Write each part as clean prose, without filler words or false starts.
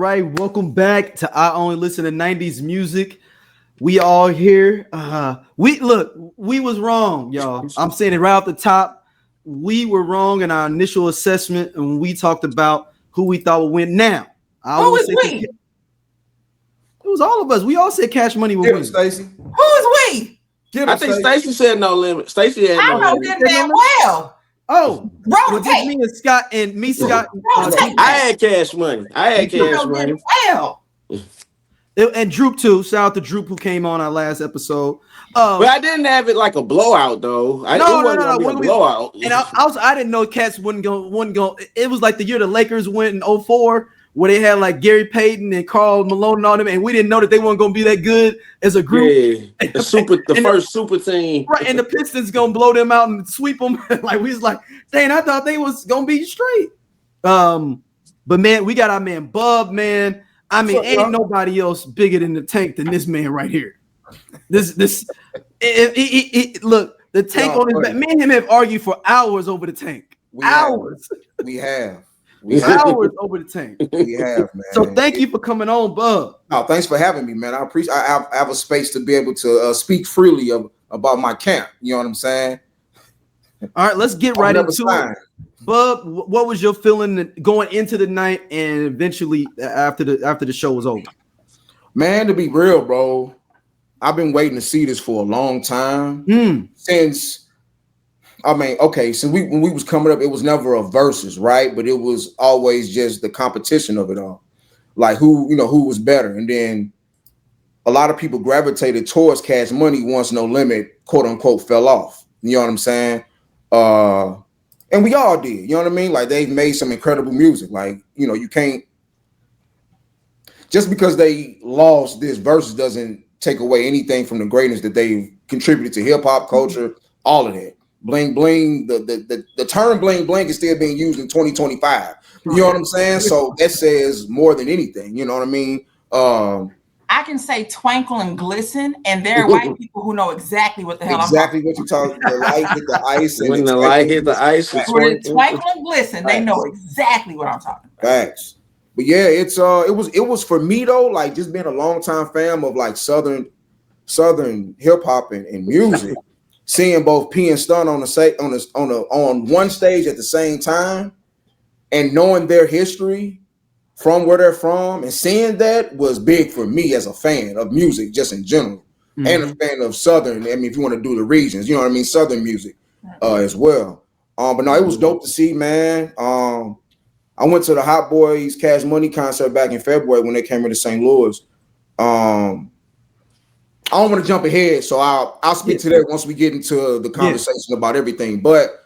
right, welcome back to I Only Listen to 90s Music. We all here. We was wrong, y'all. I'm saying it right off the top. We were wrong in our initial assessment, and we talked about who we thought would win. Now, Who is we? It was all of us. We all said Cash Money would win. Stacey. Who is we? I think Stacey said No Limit. Stacey had I No know Limit. good damn well. Oh, Roll tape. me and Scott I had Cash Money. Well. And Droop too. Shout out to Droop who came on our last episode. But I didn't have it like a blowout though. It wasn't gonna be a blowout. And I didn't know Cats wouldn't go. It was like the year the Lakers went in 2004, where they had like Gary Payton and Karl Malone and all them, and we didn't know that they weren't gonna be that good as a group. Yeah, the first super team. Right, and the Pistons gonna blow them out and sweep them. Like we was like, dang, I thought they was gonna be straight. But man, we got our man Bubb, man. I mean, ain't nobody else bigger than the Tank than this man right here. Look, the Tank on his back. Me and him have argued for hours over the Tank. We have over the Tank. We have, man. So thank you for coming on, Bubb. Oh, thanks for having me, man. I appreciate. I have a space to be able to speak freely about my camp. You know what I'm saying? All right, let's get right into it. Bubb, what was your feeling going into the night and eventually after the show was over? Man, to be real, bro, I've been waiting to see this for a long time. Since when we was coming up, it was never a versus, right? But it was always just the competition of it all, like who was better. And then a lot of people gravitated towards Cash Money once No Limit, quote unquote, fell off. You know what I'm saying? And we all did, you know what I mean? Like they've made some incredible music. Like, you can't just because they lost this versus doesn't take away anything from the greatness that they've contributed to hip hop culture, all of that. Bling bling, the term bling bling is still being used in 2025. You know what I'm saying? So that says more than anything, you know what I mean? I can say twinkle and glisten, and there are white people who know exactly what the hell I'm talking about. What you're talking about. The light hit the ice. When the light hit the ice. When it's twinkle and glisten, they know exactly what I'm talking about. Facts. But yeah, it was for me though, like just being a longtime fan of like Southern hip hop and music, seeing both P and Stun on one stage at the same time, and knowing their history from where they're from, and seeing that was big for me as a fan of music just in general, and a fan of Southern. I mean, if you want to do the regions, you know what I mean, Southern music as well. But no, it was dope to see, man. I went to the Hot Boys Cash Money concert back in February when they came into St. Louis. I don't want to jump ahead, so I'll speak to that once we get into the conversation about everything. But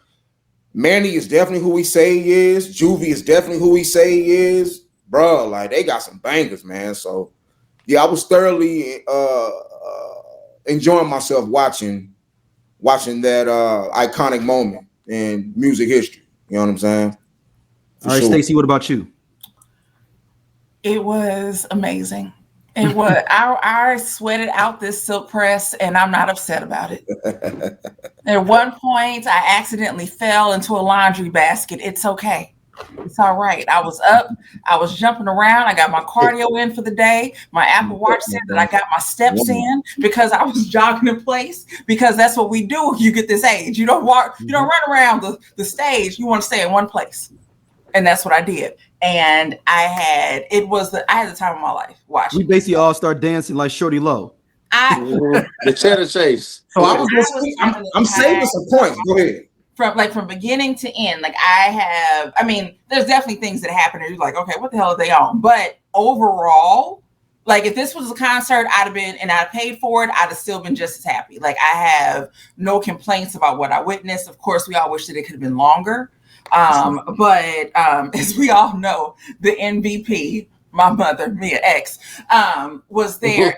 Manny is definitely who we say he is. Juvie is definitely who we say he is. Bro, like they got some bangers, man. So yeah, I was thoroughly enjoying myself watching that iconic moment in music history. You know what I'm saying? All right, Stacey, what about you? It was amazing. It was I sweated out this silk press, and I'm not upset about it. At one point, I accidentally fell into a laundry basket. It's okay. It's all right. I was up. I was jumping around. I got my cardio in for the day. My Apple Watch said that I got my steps in because I was jogging in place, because that's what we do when you get this age. You don't walk. You don't run around the stage. You want to stay in one place. And that's what I did. And I had the time of my life watching. We basically all start dancing like Shorty Low. The cheddar chase. So I'm saving some points. Go ahead. From beginning to end, like there's definitely things that happen and you're like, okay, what the hell are they on? But overall, like if this was a concert, I'd paid for it, I'd have still been just as happy. Like I have no complaints about what I witnessed. Of course, we all wish that it could have been longer. But as we all know, the MVP, my mother, Mia X, was there.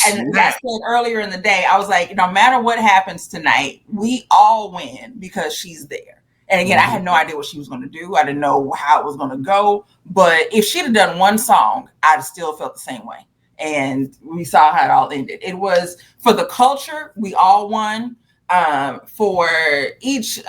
And I said earlier in the day, I was like, no matter what happens tonight, we all win because she's there. And again, I had no idea what she was going to do. I didn't know how it was going to go. But if she'd have done one song, I'd have still felt the same way. And we saw how it all ended. It was for the culture. We all won. For each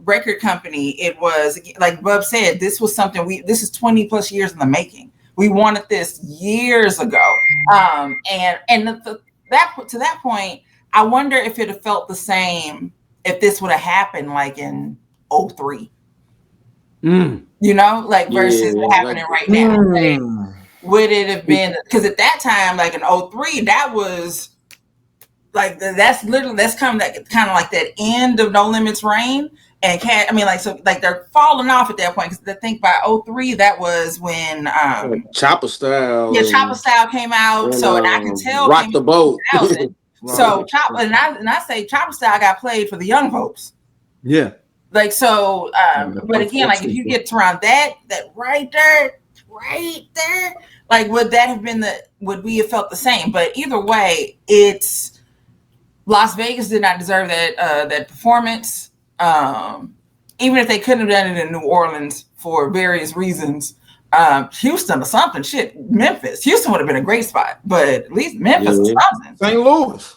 record company, it was like Bubb said, this was something this is 20 plus years in the making. We wanted this years ago. And to that point, I wonder if it have felt the same if this would have happened like in 03. You know, like versus what's happening right now. Like, would it have been, because at that time, like in 03, that was like that's kind of like that end of No Limits reign. And they're falling off at that point, because I think by 03, that was when Chopper Style. Yeah, Chopper Style came out. And I can tell Rock the Boat. So Chopper, and I say Chopper Style got played for the young folks. Yeah. Like so, but again, like if you get to around that right there, like would that have been would we have felt the same? But either way, it's Las Vegas did not deserve that performance. Even if they couldn't have done it in New Orleans for various reasons, Houston or something, Memphis. Houston would have been a great spot, but at least Memphis or something. St. Louis.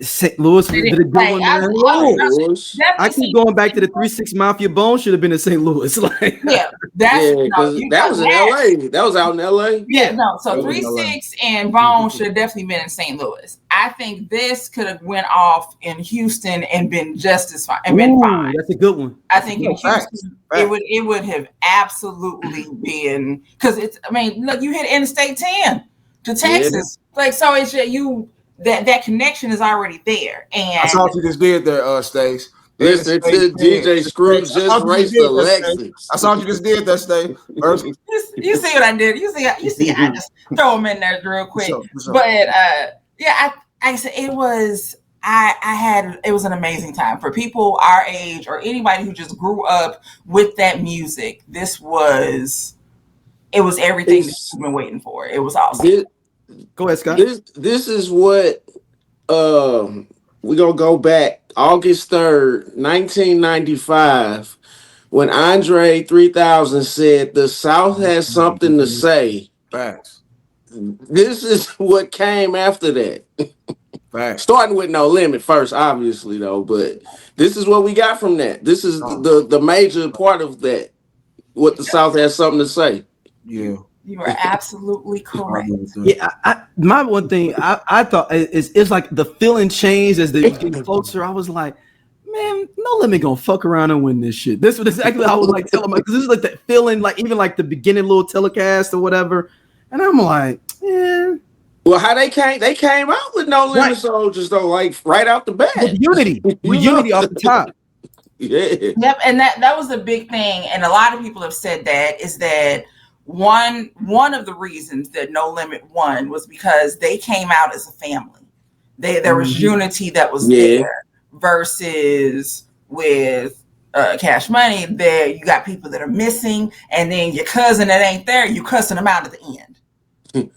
St. Louis did a good one there. I keep going back to the 3-6 Mafia. Bone should have been in St. Louis. Like, that was in LA. That was out in LA. Yeah, no. So 3-6 and Bone should have definitely been in St. Louis. I think this could have went off in Houston and been just as fine and been fine. That's a good one. I think in Houston it would have absolutely been, because it's. I mean, look, you hit Interstate 10 to Texas, like so. It's that connection is already there. And I saw what you just did there, Stace. Listen to DJ Scrooge just raced the Lexus. I saw what you just did there, Stace. You see what I did? You see, I just throw them in there real quick. For sure. But I said it was. It was an amazing time for people our age or anybody who just grew up with that music. It was everything that you've been waiting for. It was awesome. Go ahead, Scott. This is what we're gonna go back August 3rd, 1995, when Andre 3000 said the South has something to say. Facts. This is what came after that. Facts. Starting with No Limit first, obviously, though, but this is what we got from that. This is the major part of that. What the South has something to say. Yeah. You are absolutely correct. Yeah, my one thing I thought is like the feeling changed as they was getting closer. I was like, man, No Limit gonna fuck around and win this shit. This was exactly how I was like telling because this is like that feeling, like even like the beginning little telecast or whatever. And I'm like, yeah. Well, how they came out with No Limit Soldiers though, like right out the bat. With unity off the top. Yeah. Yep, and that was a big thing, and a lot of people have said that is that. One of the reasons that No Limit won was because they came out as a family. There was unity that was there versus with Cash Money. There you got people that are missing, and then your cousin that ain't there, you cussing them out at the end.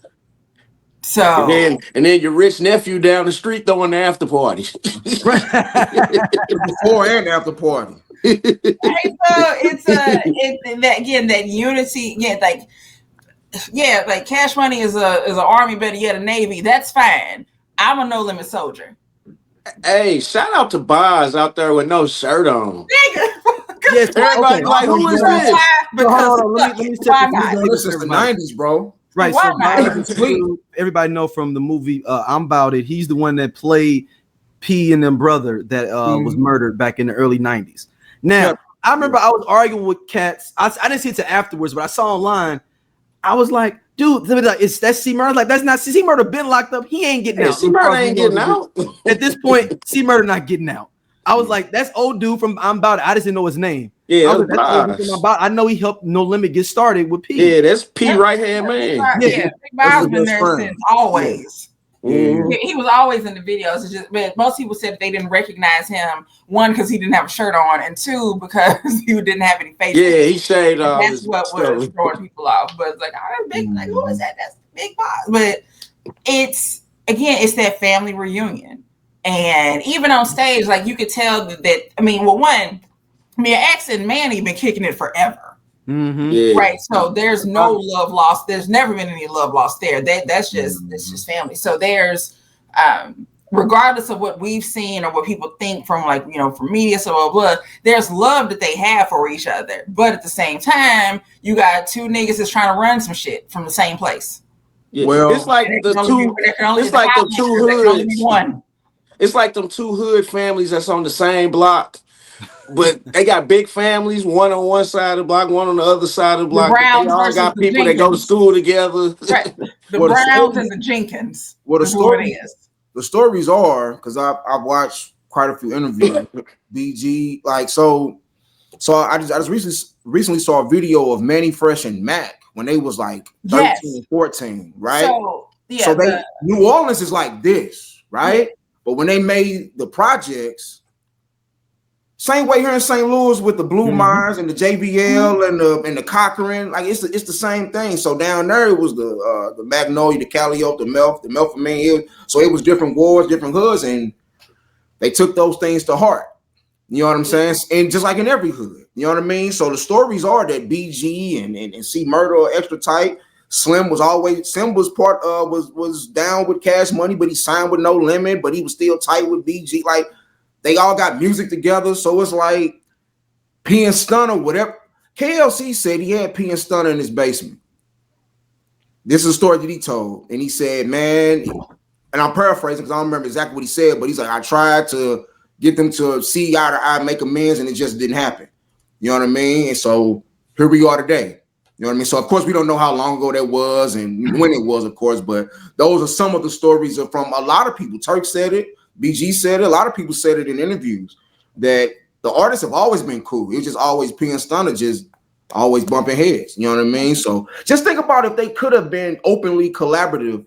So and then your rich nephew down the street throwing the after party. Before and after party. It's that unity. Like Cash Money is an army, better yet a navy. That's fine. I'm a No Limit soldier. Hey, shout out to Boz out there with no shirt on. Yes, everybody like, who is this? Because let me this is the 90s, bro. Right. So everybody know from the movie I'm About It. He's the one that played P and them brother that was murdered back in the early 90s. Now, I remember I was arguing with cats. I didn't see it till afterwards, but I saw online. I was like, dude, is that C Murder? Like, that's not C Murder been locked up. He ain't getting out. C Murder ain't getting out. At this point, C Murder not getting out. I was like, that's old dude from I'm About It. I just didn't know his name. Yeah, I know he helped No Limit get started with P. Yeah, that's P right hand man. Yeah, Big Bob's been there since always. Mm-hmm. He was always in the videos. It's just, but most people said they didn't recognize him. One, because he didn't have a shirt on, and two, because he didn't have any face. Yeah, he shaved off. That's what was throwing people off. But it's like, oh, big, like, who is that? That's Big Bob. But it's that family reunion, and even on stage, like you could tell that. I mean, Mia X and Manny been kicking it forever. Mm-hmm. Yeah. Right, so there's no love lost. There's never been any love lost there. That's just family. So there's regardless of what we've seen or what people think from like, from media, so blah, blah, there's love that they have for each other. But at the same time, you got two niggas that's trying to run some shit from the same place. Yeah. Well, it's like the two hoods. It's like them two hood families that's on the same block, but they got big families, one on one side of the block, one on the other side of the block. They all got people that go to school together. Right. The Browns and the Jenkins. Well, the stories are, because I've watched quite a few interviews. BG, like so I just recently saw a video of Manny Fresh and Mac when they was like 13 and 14, right? So New Orleans is like this, right? Yeah. But when they made the projects, same way here in St. Louis with the Blue Mines and the JBL and the Cochran, like it's the same thing. So down there it was the Magnolia, the Calliope, the Melpomene Hill. So it was different wards, different hoods, and they took those things to heart. You know what I'm saying? And just like in every hood, you know what I mean? So the stories are that BG and C Murder are extra tight. Slim was down with Cash Money, but he signed with No Limit, but he was still tight with BG. Like they all got music together. So it's like P and Stunner, whatever. KLC said he had P and Stunner in his basement. This is a story that he told. And he said, man, and I'm paraphrasing because I don't remember exactly what he said, but he's like, I tried to get them to see eye to eye, make amends, and it just didn't happen. You know what I mean? And so here we are today. You know what I mean? So, of course, we don't know how long ago that was and when it was, of course, but those are some of the stories from a lot of people. Turk said it. BG said it. A lot of people said it in interviews that the artists have always been cool. It was just always P and Stunner just always bumping heads. You know what I mean? So just think about if they could have been openly collaborative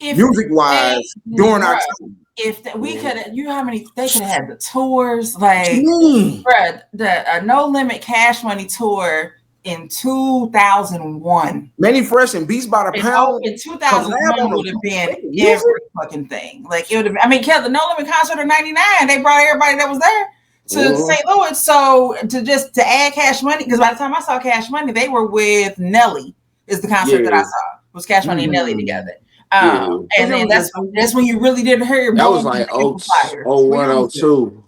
music-wise during our time. If we could have, how many they could have had the tours, like bruh, the No Limit Cash Money tour in 2001. Manny Fresh and Beats by the Pound in 2001 would have been every fucking thing. Like it would have. I mean, the No Limit concert in '99, they brought everybody that was there to St. Louis. So to add Cash Money, because by the time I saw Cash Money, they were with Nelly. Is the concert that I saw. It was Cash Money and Nelly together. And then that's when you really didn't hear. That was like 0102.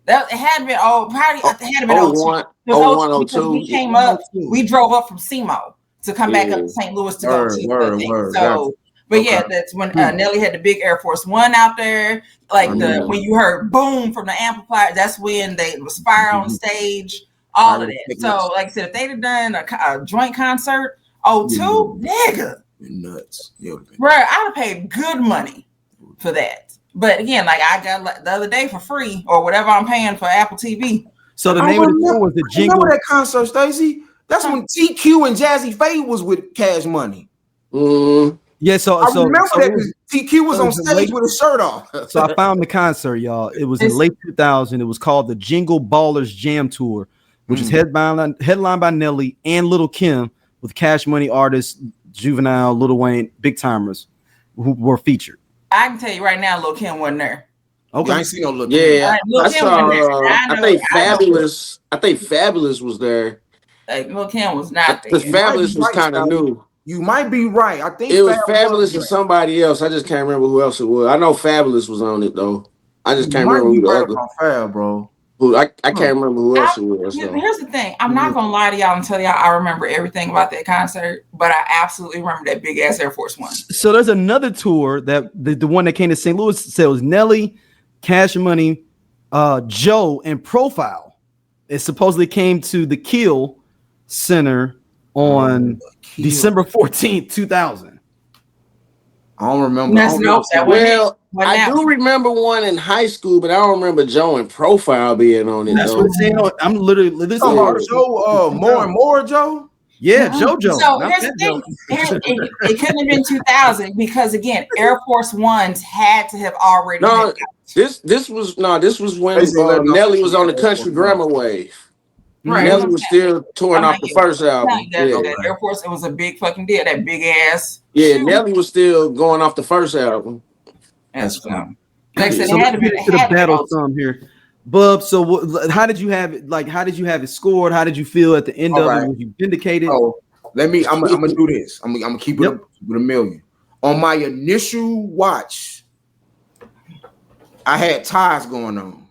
That it had been it had been 01. 0102. We came up, we drove up from SEMO to come back up to St. Louis to go to the thing. So, but that's when Nelly had the big Air Force One out there. Like when you heard boom from the amplifier, that's when they was fire on stage. All of that. So, like I said, if they'd have done a joint concert, 02, nigga. Nuts. Bro, I'd have paid good money for that. But again, like I got the other day for free or whatever I'm paying for Apple TV. So the name of the tour was the Jingle. Remember that concert, Stacey? That's when TQ and Jazzy Faye was with Cash Money. Yeah, so I remember that TQ was on stage with his shirt off. So I found the concert, y'all. It was in late 2000. It was called the Jingle Ballers Jam Tour, which is headlined by Nelly and Lil' Kim with Cash Money artists Juvenile, Lil Wayne, big timers who were featured. I can tell you right now, Lil Kim wasn't there. Okay, I ain't seen no Lil Kim. Yeah, Lil Kim wasn't there. I think Fabulous was there. Like Lil Kim was not there. Because Fabulous was kind of new. You might be right. I think it was Fabulous and somebody else. I just can't remember who else it was. I know Fabulous was on it though. I just can't remember who the other. Fab, bro. I can't remember who else it was. Here's the thing. I'm not gonna lie to y'all and tell y'all I remember everything about that concert, but I absolutely remember that big ass Air Force One. So there's another tour that the one that came to St. Louis. Said it was Nelly, Cash Money, Joe, and Profile. It supposedly came to the Kiel Center on December 14th, 2000. I don't remember. I do remember one in high school, but I don't remember Joe and Profile being on it. That's what I'm saying. I'm literally this is Joe, more and more Joe. Yeah, JoJo. So here's the thing. It couldn't have been 2000 because again, Air Force Ones had to have already. No, this was when Nelly was on the Country Grammar wave. Right. Nelly was still touring off the first album. That Air Force, it was a big fucking deal. That big ass. Yeah, Nelly was still going off the first album. That's fun. Like I said, it had to be the battle some here. Bubb, so how did you have it? Like, how did you have it scored? How did you feel at the end of it? Was you vindicated? Oh, I'm gonna do this. I'm gonna keep it with a million. On my initial watch, I had ties going on.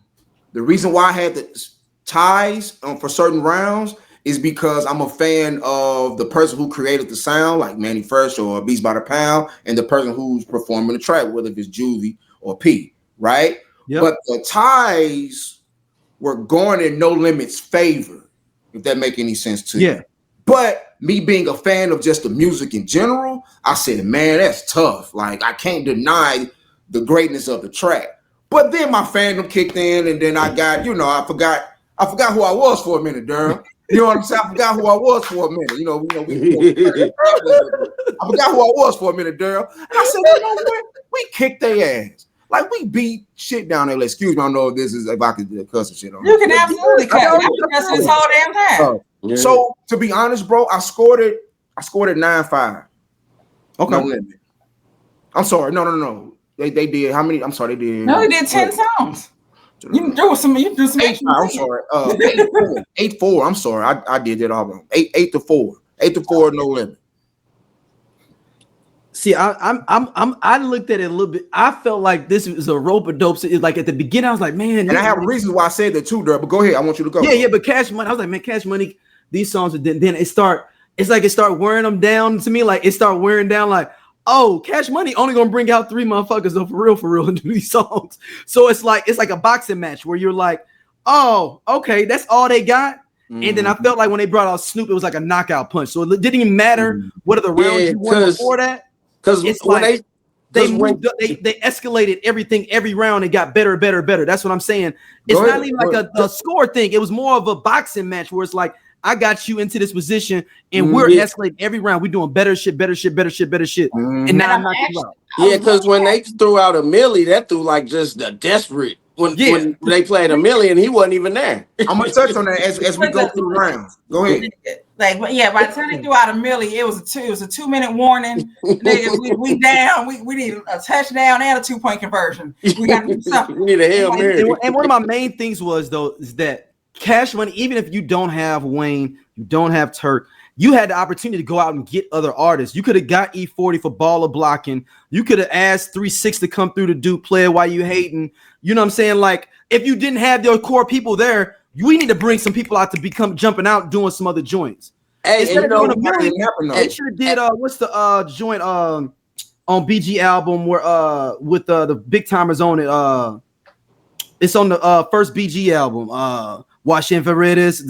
The reason why I had the ties for certain rounds is because I'm a fan of the person who created the sound, like Money Verzuz or Beats by the Pound, and the person who's performing the track, whether it's Juvie or P, right? Yep. But the ties were going in No Limit's favor, if that make any sense to you. But me being a fan of just the music in general, I said, man, that's tough. Like, I can't deny the greatness of the track. But then my fandom kicked in, and then I got, I forgot who I was for a minute, Durham. You know what I'm saying? I forgot who I was for a minute. I forgot who I was for a minute, Durham. And I said, you know what? We kicked their ass. Like, we beat shit down there. Like, excuse me, I don't know if I could cuss and shit on. You can absolutely cuss. I've been cussing this whole damn time. Yeah. So to be honest, bro, I scored it 9-5. Okay. No limit. I'm sorry. No. They did how many? I'm sorry, they did. No, they did 10 songs. You do some 8. I'm sorry. 8-4. I'm sorry. I did that all wrong. 8-4. 8-4, no limit. See, I looked at it a little bit. I felt like this was a rope of dope. So it's like at the beginning, I was like, man. And I have reasons why I said that too, Durham. But go ahead. I want you to go. Yeah. But Cash Money, I was like, man, Cash Money. These songs, then it start wearing them down to me. Like it start wearing down. Like, oh, Cash Money only gonna bring out 3 motherfuckers though, for real, and do these songs. So it's like a boxing match where you're like, oh, okay, that's all they got. Mm-hmm. And then I felt like when they brought out Snoop, it was like a knockout punch. So it didn't even matter what are the rounds you won before that. Because it's like they escalated everything every round and got better. That's what I'm saying. It's not even like a score thing. It was more of a boxing match where it's like, I got you into this position and we're escalating every round. We're doing better shit. Mm-hmm. And now I'm not out. Yeah, because when they threw out a millie, that threw like just the desperate. When they played a millie and he wasn't even there. I'm gonna touch on that as we go through the rounds. Go ahead. Like, yeah, by the time they threw out a millie, it was a 2-minute warning. Niggas, we down. We need a touchdown and a 2-point conversion. We got to do something. We need a Hail Mary. And one of my main things was though is that Cash Money, even if you don't have Wayne, you don't have Turk, you had the opportunity to go out and get other artists. You could have got E40 for baller blocking. You could have asked 3-6 to come through to do play while you hating. You know what I'm saying? Like, if you didn't have your core people there, we need to bring some people out to become jumping out doing some other joints. Hey, instead of doing a million, they should have did what's the joint on BG album where with the big timers on it. It's on the first BG album. Wash Infraredis.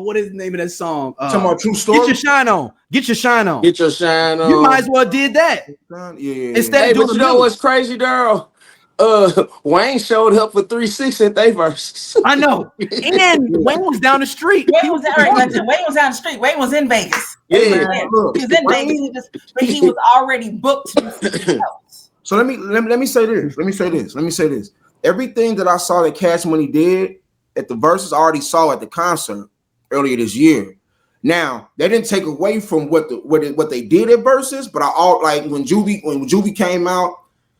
What is the name of that song? Talking about True Story. Get your shine on. Get your shine on. Get your shine on. You might as well did that. Yeah. Instead of doing but you know what's crazy, Daryl? Wayne showed up for 3-6 at they verses. I know. And Wayne was down the street. Wayne was down the street. Wayne was in Vegas. Yeah. He was in Vegas, but he was already booked to do something else. So let me say this. Everything that I saw that Cash Money did at the verses, I already saw at the concert earlier this year. Now they didn't take away from what they did at verses, but when Juvie came out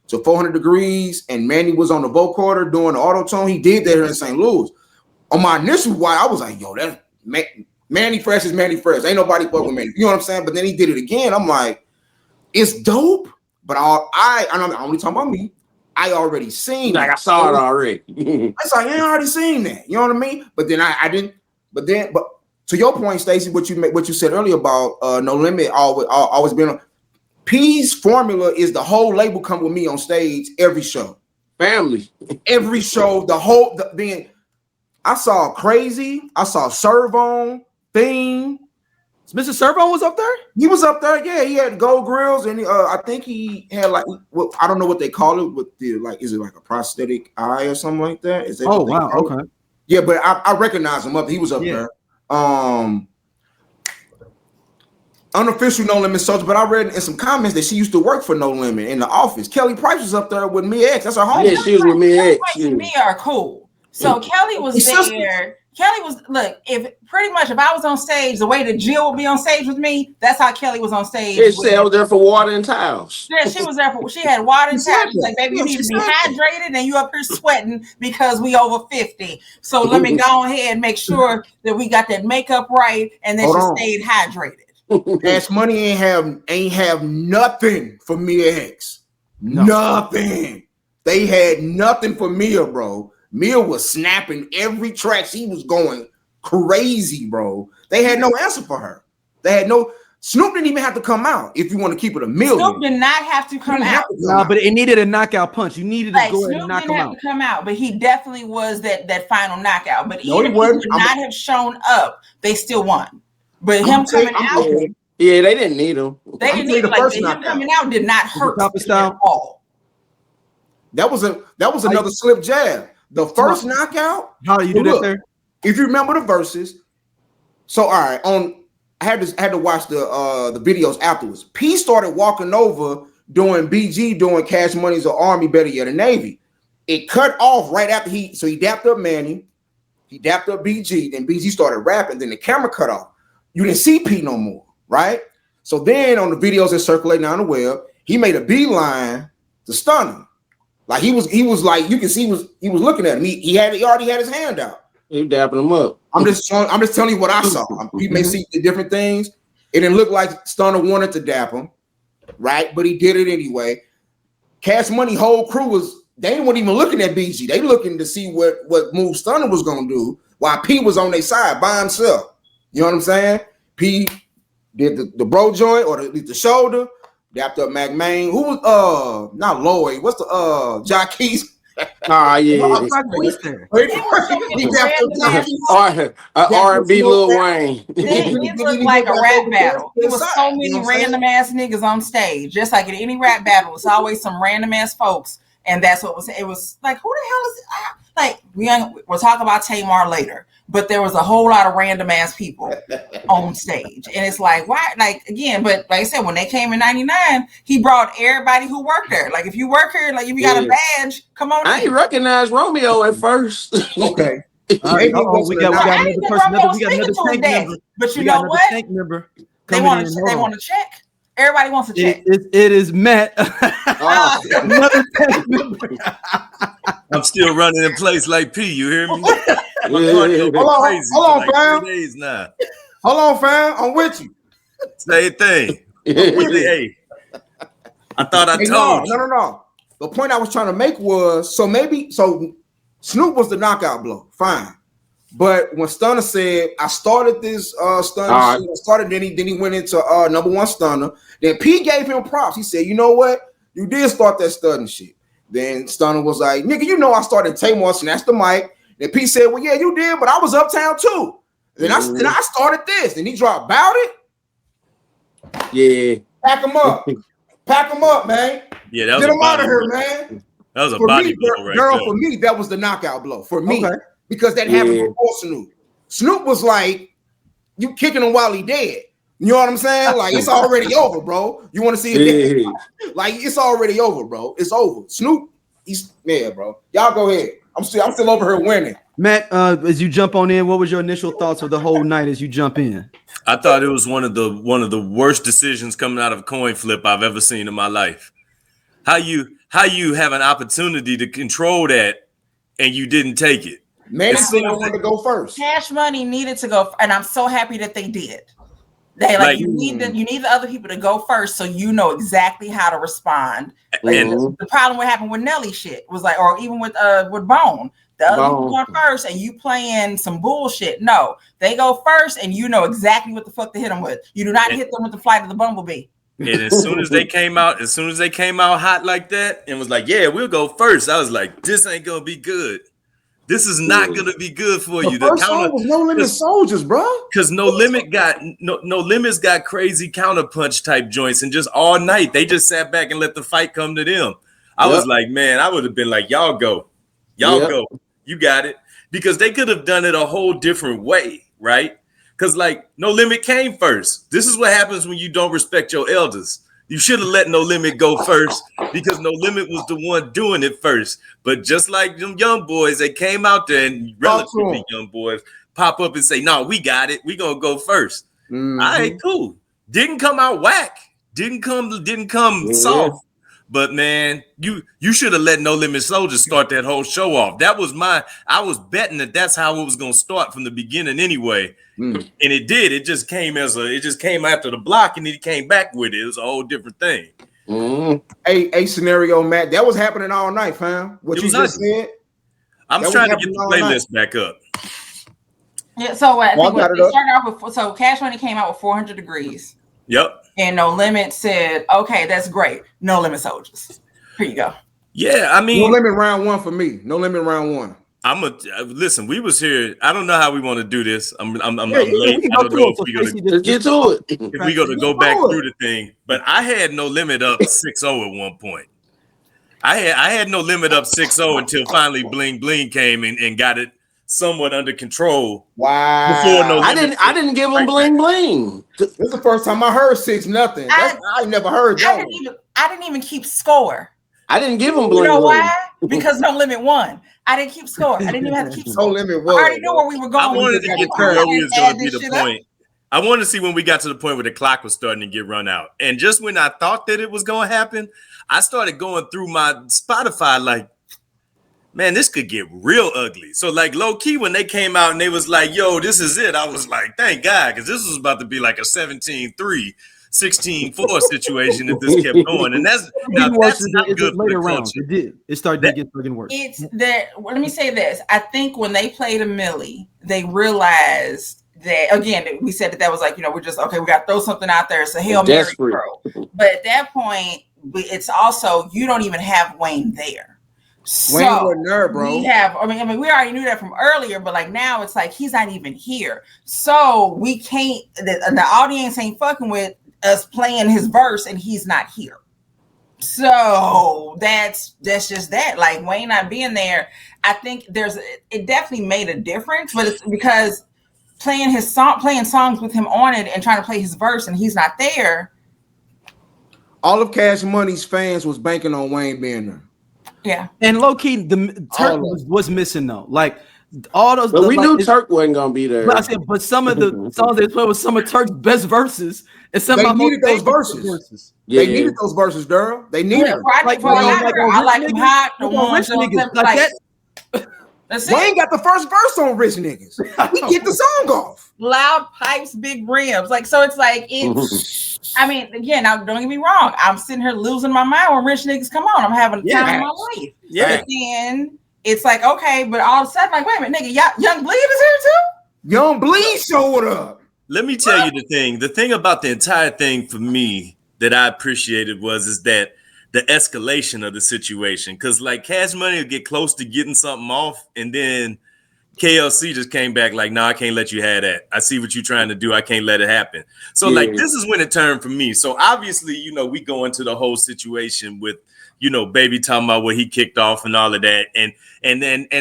to 400 Degrees and Manny was on the vocoder doing the auto tone, he did that here in St. Louis. On my initial watch, I was like, yo, that Manny Fresh is Manny Fresh. Ain't nobody fuck with Manny. You know what I'm saying? But then he did it again. I'm like, it's dope. But I'm only talking about me. I already seen like I saw it already. It's like I already seen that. You know what I mean? But then I didn't. But to your point, Stacey, what you said earlier about No Limit always been on. P's formula is the whole label come with me on stage every show. Family. Every show, then I saw Crazy, I saw Servon, Theme. Mr. Servon was up there? He was up there, yeah. He had gold grills, and I think he had I don't know what they call it with the is it like a prosthetic eye or something like that? Is that wow, okay. Yeah, but I recognize him up. He was up there. Unofficial No Limit Soldier, but I read in some comments that she used to work for No Limit in the office. Kelly Price was up there with Mia X. That's her home. Yeah, she was with Mia X. Kelly and Mia are cool. So Kelly was there. Kelly was if I was on stage, the way that Jill would be on stage with me, that's how Kelly was on stage. Yeah, I was there for water and towels. Yeah, she was there she had water and towels. She's like, baby, you need to be hydrated, and you up here sweating because we over 50. So let me go ahead and make sure that we got that makeup right, and then she stayed hydrated. Cash Money ain't have nothing for Mia X. No. Nothing. They had nothing for Mia, bro. Mia was snapping every track. She was going crazy, bro. They had no answer for her. They had no. Snoop didn't even have to come out if you want to keep it a million. Snoop did not have to come out. No, but it needed a knockout punch. You needed to go ahead and knock him out. Snoop didn't have to come out, but he definitely was that final knockout. But No, even if he would not have shown up, they still won. But him coming out, yeah, they didn't need him. They didn't need like him coming out did not hurt at all. That was another slip jab. The first knockout. How do you do that there? If you remember the verses, so all right, I had to watch the videos afterwards. P started walking over doing BG doing Cash Money's or Army, better yet, a Navy. It cut off right after he dapped up Manny, he dapped up BG, then BG started rapping, then the camera cut off. You didn't see P no more, right? So then on the videos that circulating on the web, he made a beeline to stun him. Like he was like, you can see he was looking at him. He already had his hand out. He dapping him up. I'm just telling you what I saw. He may see the different things. It didn't look like Stunner wanted to dap him, right? But he did it anyway. Cash Money whole crew they weren't even looking at BG. They looking to see what move Stunner was gonna do while P was on their side by himself. You know what I'm saying? P did the bro joint or the shoulder, dapped up McMahon. Who was not Lloyd? What's the Jacquees? Yeah. R&B Lil Wayne. It was like a rap battle. There was so many random ass niggas on stage. Just like in any rap battle, it's always some random ass folks, and that's what was. It was like, who the hell is it? Like we'll talk about Tamar later, but there was a whole lot of random ass people on stage, and it's like, why? Like again, but like I said, when they came in '99, he brought everybody who worked there. Like if you work here, like if you got a badge, come on. I ain't recognize Romeo at first. Okay. We got another person. We got another tank member. But you know what? They want to check. Everybody wants to check. It is Matt. Another tank member. I'm still running in place like P. You hear me? Hold on, fam. 3 days now. Hold on, fam. I'm with you. Same thing. Hey, I thought I told you. No. The point I was trying to make was so Snoop was the knockout blow, fine. But when Stunner said, I started this stunner shit, I started, then he went into number one stunner. Then P gave him props. He said, you know what? You did start that stunning shit. Then Stunner was like, nigga, you know I started Tamar, snatched the mic. Then P said, well, yeah, you did, but I was uptown too. Then I started this. Then he dropped Bout It. Yeah. Pack him up. Pack him up, man. Yeah, that was Get him out of here, man. That was a body blow right there. For me, that was the knockout blow. For me. Okay. Because that happened before Snoop. Snoop was like, you kicking him while he dead. You know what I'm saying? Like, it's already over, bro. You want to see it? Like, it's already over, bro. It's over. Snoop, bro. Y'all go ahead. I'm still over here winning. Matt, as you jump on in, what was your initial thoughts of the whole night as you jump in? I thought it was one of the worst decisions coming out of a coin flip I've ever seen in my life. How you have an opportunity to control that and you didn't take it. Man, I wanted to go first. Cash Money needed to go, and I'm so happy that they did. You need the other people to go first, so you know exactly how to respond. The problem what happened with Nelly shit was like, or even with Bone, the other people going first, and you playing some bullshit. No, they go first, and you know exactly what the fuck to hit them with. You do not hit them with the Flight of the Bumblebee. And as soon as they came out hot like that, and was like, yeah, we'll go first. I was like, this ain't gonna be good. This is not gonna be good for you. The first song was No Limit Soldiers, bro. Because No Limit's got crazy counterpunch type joints, and just all night they just sat back and let the fight come to them. I was like, man, I would have been like, y'all go, you got it, because they could have done it a whole different way, right? Because like No Limit came first. This is what happens when you don't respect your elders. You should have let No Limit go first because No Limit was the one doing it first. But just like them young boys, they came out there and relatively young boys pop up and say, no, we got it. We gonna go first. Mm-hmm. All right, cool. Didn't come out whack. Didn't come soft. But man, you should have let No Limit Soldiers start that whole show off. I was betting that's how it was gonna start from the beginning anyway. And it did. It just came after the block, and he came back with it. It was a whole different thing. A scenario, Matt. That was happening all night, fam. What you just said. I'm trying to get the playlist back up. Yeah, so I think it started off with, so Cash Money came out with 400 Degrees. Yep. And No Limit said, okay, that's great. No Limit Soldiers. Here you go. Yeah, I mean, No Limit round one for me. No Limit round one. Listen. We was here. I don't know how we want to do this. I'm late. I don't know if we're gonna get to it. If we gonna go back through the thing, but I had No Limit up 6-0 at one point. I had No Limit up 6-0 until finally Bling Bling came and got it somewhat under control. Wow. Before No Limit, I didn't give him Bling Bling. This is the first time I heard 6-0. I never heard that. I didn't even keep score. I didn't give him Bling Bling. You know why? Because No Limit won. I didn't keep score. I didn't even have to keep score. No Limit I already knew where we were going. I wanted to get to where we was going to be the point. I wanted to see when we got to the point where the clock was starting to get run out. And just when I thought that it was going to happen, I started going through my Spotify like, man, this could get real ugly. So like low key, when they came out and they was like, yo, this is it. I was like, thank God, because this was about to be like a 17-3, 16-4 situation if this kept going. And that's not good for the culture. It did. It started to get freaking worse. It's that. Let me say this. I think when they played a Millie, they realized that, again, we said that was like, we're just, okay, we got to throw something out there. It's a Hail Mary throw. But at that point, it's also, you don't even have Wayne there. Wayne wasn't there, bro. We already knew that from earlier, but like now it's like he's not even here. So we can't, the audience ain't fucking with us playing his verse and he's not here. So that's just that. Like Wayne not being there, I think it definitely made a difference, but it's because playing songs with him on it and trying to play his verse and he's not there. All of Cash Money's fans was banking on Wayne being there. Yeah. And low key, the Turk was missing though. Like all those. But we knew Turk wasn't gonna be there. But some of the songs they played was some of Turk's best verses. And some they needed those verses. Yeah. They needed those verses, girl. They needed them. I like them hot. The ones like that. Wayne got the first verse on Rich Niggas. He get the song off. Loud pipes, big rims. Like, so it's like, I mean, again, now don't get me wrong. I'm sitting here losing my mind when Rich Niggas come on. I'm having a time of my life. Yeah. But then it's like, okay, but all of a sudden, like, wait a minute, nigga, Young Bleed is here too? Young Bleed showed up. Let me tell you the thing. The thing about the entire thing for me that I appreciated is that the escalation of the situation, because like Cash Money would get close to getting something off, and then KLC just came back like, "No, I can't let you have that. I see what you're trying to do. I can't let it happen." So like this is when it turned for me. So obviously, we go into the whole situation with Baby talking about what he kicked off and all of that, and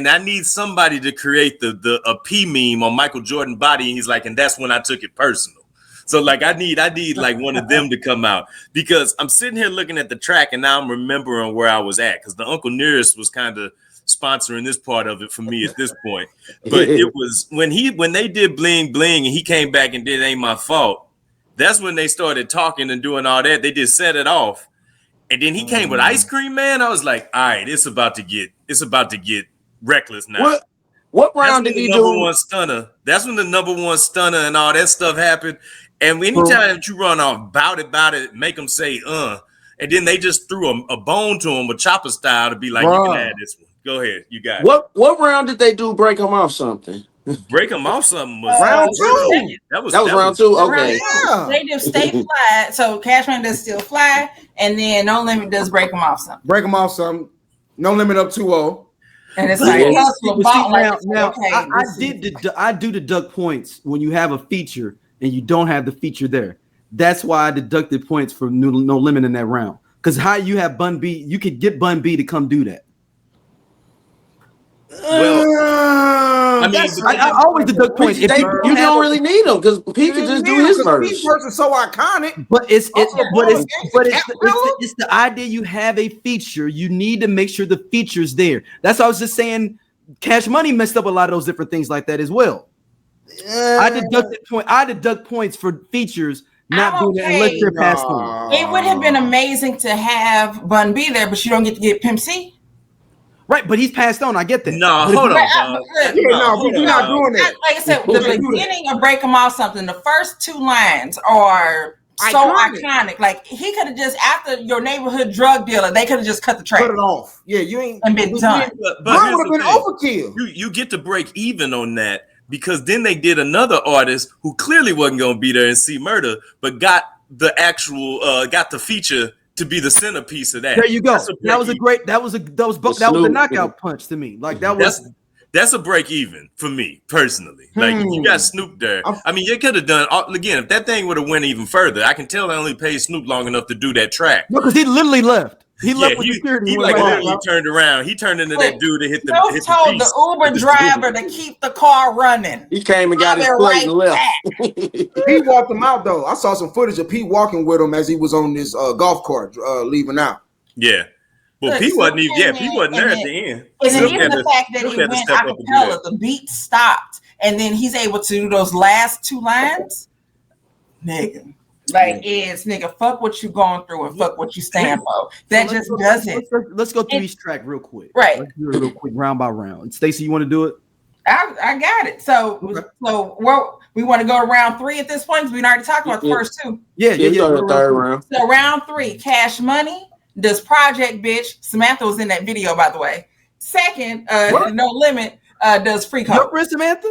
I need somebody to create a P meme on Michael Jordan body, and he's like, and that's when I took it personal. So like I need like one of them to come out, because I'm sitting here looking at the track and now I'm remembering where I was at, because the Uncle Nearest was kind of sponsoring this part of it for me at this point. But it was when they did Bling Bling and he came back and did Ain't My Fault. That's when they started talking and doing all that. They just set it off. And then he came with Ice Cream Man. I was like, all right, it's about to get reckless now. What round did he do? Number one stunner. That's when the number one stunner and all that stuff happened. And anytime that you run off bout it, make them say, and then they just threw a bone to him with chopper style to be like, you can add this one. Go ahead, you got it. What round did they do? Break him off something? Break him off something was round two. That was round two. Okay. They do Stay Fly. So Cashman does Still Fly, and then No Limit does Break him off something. Break him off something. No Limit up 2-0. And it's like, I do deduct points when you have a feature and you don't have the feature there. That's why I deducted points for No Limit in that round. Because how you have Bun B, you could get Bun B to come do that. Well, I always deduct points. You don't really need them because P can just do his verse. His verse is so iconic. But it's the idea you have a feature. You need to make sure the feature's there. That's why I was just saying. Cash Money messed up a lot of those different things like that as well. I deduct points for features not doing it unless you're passed on. It would have been amazing to have Bun B there, but you don't get to get Pimp C. Right, but he's passed on. I get that. No, hold on. We're not doing that. Like I said, the beginning of Break 'em Off something, the first two lines are so iconic. Like he could have just, after your neighborhood drug dealer, they could have just cut the track. Cut it off. Yeah, you ain't and been done. But would have been overkill. You get to break even on that because then they did another artist who clearly wasn't gonna be there and see Murder, but got the actual got the feature to be the centerpiece of that. There you go. That was a knockout punch to me. Like that's a break even for me personally. Like you got Snoop there. I mean, you could have done again if that thing would have went even further. I can tell I only paid Snoop long enough to do that track. No, because he literally left. He left with security. He like literally turned around. He turned into that dude that hit the. Snoop told the Uber driver to keep the car running. He came and got his plate and left. Pete walked him out though. I saw some footage of Pete walking with him as he was on this golf cart leaving out. Yeah. Well, Pete wasn't even. Yeah, Pete wasn't there at the end. And then even the fact that he went acapella, the beat stopped, and then he's able to do those last two lines. Nigga, like it's nigga, fuck what you going through and fuck what you stand for. That just doesn't. Let's go through each track real quick. Right. Let's do it real quick, round by round. And Stacey, you want to do it? I got it. So we want to go to round 3 at this point because we already talked about the first two. Yeah. The third round. So round 3, Cash Money does Project Bitch. Samantha was in that video, by the way. Second, No Limit does Free Code. Your friend Samantha?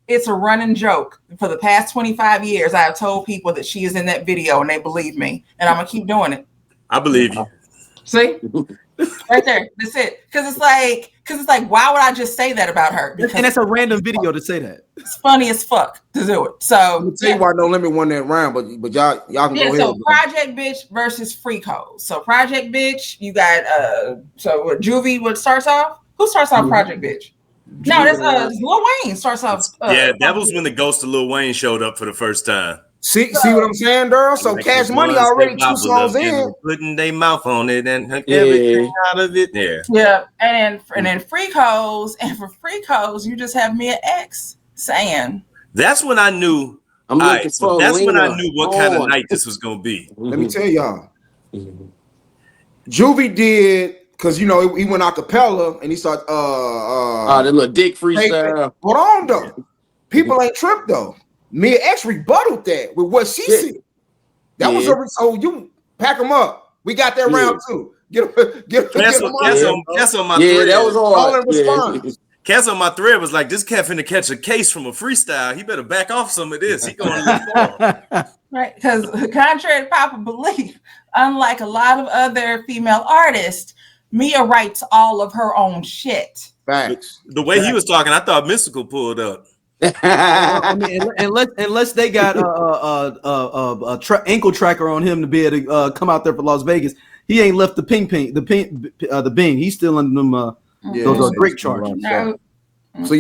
It's a running joke. For the past 25 years, I have told people that she is in that video and they believe me. And I'm going to keep doing it. I believe you. See? Right there. That's it. Because it's like, why would I just say that about her? Because and it's a random video to say that. It's funny as fuck to do it. So I'm gonna tell you why No Limit won that round, but y'all can go ahead. So Project Bitch versus Free Code. So Project Bitch, you got Juvie. What starts off? Who starts off Project Bitch? No, that's Lil Wayne starts off. That was when the ghost of Lil Wayne showed up for the first time. See what I'm saying, girl? So Cash Money already 2 songs in. Putting their mouth on it and everything out of it. Yeah. And then Free Codes. And for Free Codes, you just have Mia X saying. That's when I knew. That's when I knew what kind of night this was going to be. Let me tell y'all. Juvie did, because, he went acapella and he started. The little dick freestyle. Hold on, though. People ain't tripped, though. Mia X rebutted that with what she said. That was so you pack them up. We got that round 2. Get Cass on my thread. That was hard. Cass on my thread was like, this cat finna catch a case from a freestyle. He better back off some of this. He going to Right, because contrary to popular belief, unlike a lot of other female artists, Mia writes all of her own shit. Facts. The way he was talking, I thought Mystical pulled up. I mean, unless they got a ankle tracker on him to be able to come out there for Las Vegas, he ain't left the Bing. He's still under them those great charges. So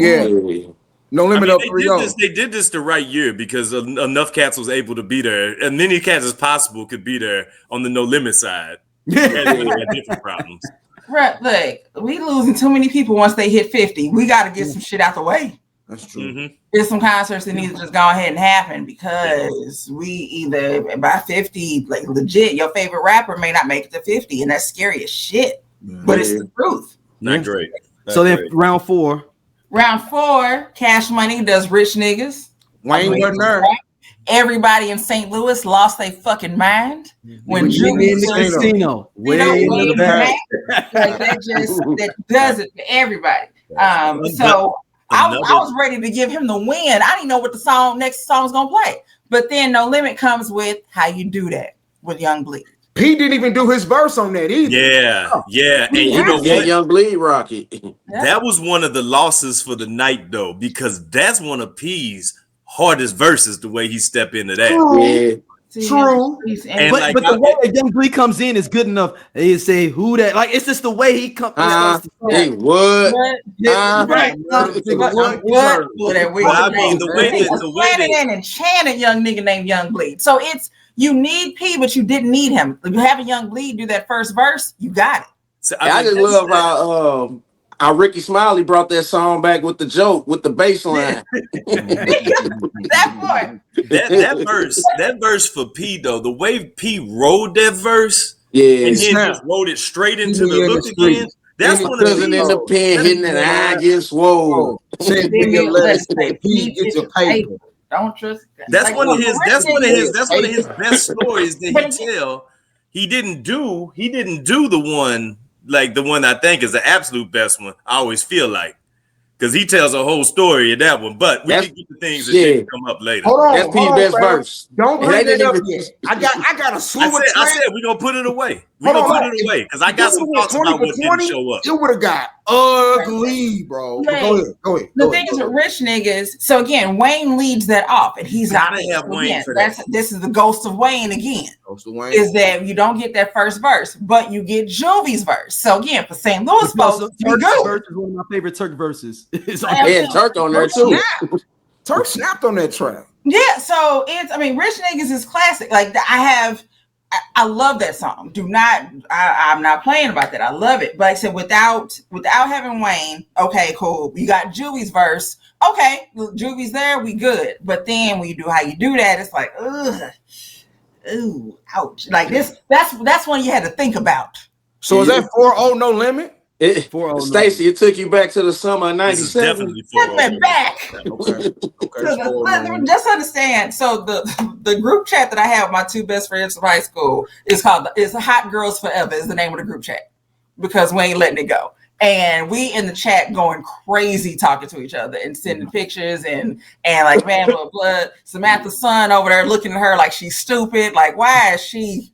No Limit up 3-0. They did this the right year because enough cats was able to be there, and many cats as possible could be there on the No Limit side. Had different problems. Right, look, we losing too many people once they hit 50. We got to get some shit out the way. That's true. There's some concerts that need to just go ahead and happen because we either by 50, like legit, your favorite rapper may not make it to 50, and that's scary as shit. But it's the truth. Not great. Then round 4. Round 4, Cash Money does Rich Niggas. Wayne wasn't there. Everybody in St. Louis lost their fucking mind when Juvie in the casino. Way in the back. Like that does it for everybody. So I was ready to give him the win. I didn't know what the next song was gonna play. But then No Limit comes with How You Do That with Young Bleed. P didn't even do his verse on that either. Yeah. And you know what? Young Bleed Rocky. That was one of the losses for the night though, because that's one of P's hardest verses, the way he stepped into that. True. But the way that Young Bleed comes in is good enough. They say who that, like it's just the way he comes. Hey, what? Right. I mean, the way that an enchanted young nigga named Young Bleed. So it's you need P, but you didn't need him. If you have a Young Bleed do that first verse, you got it. So, I just love how Ricky Smiley brought that song back with the joke, with the bass line. That part. That verse for P though, the way P wrote that verse, and then just wrote it straight into the look again. That's one of the in the pen hitting that I get swole. P get your paper. Don't trust. That's like, one of his. That's one of his. That's one of Hey. his best stories that he tell. He didn't do the one like the one I think is the absolute best one. I always feel like because he tells a whole story in that one. But we can get the things that didn't come up later. Hold on, that's P's best verse. Don't And bring they that didn't up even- yet. I got a slew of I tracks. said we're gonna put it away. We're Hold gonna on, put it away because I got some If thoughts it about was what 20 didn't show up. It would have got ugly, bro. But go ahead. The thing is with rich niggas, so again, Wayne leads that off, and he's Gotta not. have Wayne Again, for that. this is the ghost of Wayne again. Ghost of Wayne. Is that you don't get that first verse, but you get Juvie's verse. So again, for St. Louis folks, be Turk's good. verse is one of my favorite Turk verses. Yeah, Turk on there too. Turk snapped on that track. Yeah, so Rich Niggas is classic. Like I love that song. I'm not playing about that. I love it. But like I said, without having Wayne, okay, cool. You got Juvie's verse. Okay, Juvie's there, we good. But then when you do how you do that, it's like, ugh, ooh, ouch. Like this, that's one you had to think about. So is that 4-0 no limit? Stacey, it took you back to the summer of '97. Took me back. Okay. Just understand. So the group chat that I have with my two best friends from high school is Hot Girls Forever is the name of the group chat because we ain't letting it go. And we in the chat going crazy talking to each other and sending pictures and like, man, blood. Samantha's son over there looking at her like she's stupid. Like, why is she?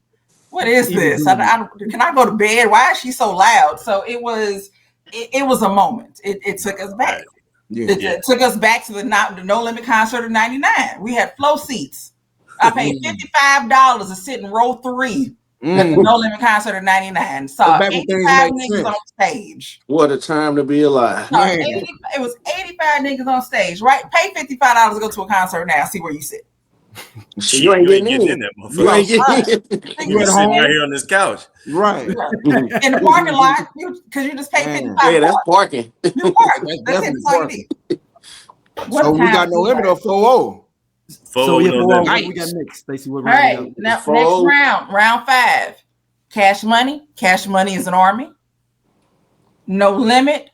What is this? Can I go to bed? Why is she so loud? So it was a moment. It took us back. It took us back to the No Limit concert of '99. We had flow seats. I paid $55 to sit in row 3 at the No Limit concert of '99. Saw 85 niggas on stage. What a time to be alive. It was 85 niggas on stage, right? Pay $55 to go to a concert now. See where you sit. You ain't getting in that motherfucker. You ain't getting in. You're sitting right here on this couch. Right. In the parking lot, because you just paid $55. Yeah, that's parking. You park. That's it. That's all you need. So we got No Limit or 4-0. So we got Nice. next. Stacey, what All right. round? Now, next round 5. Cash Money. Cash Money is an army. No Limit.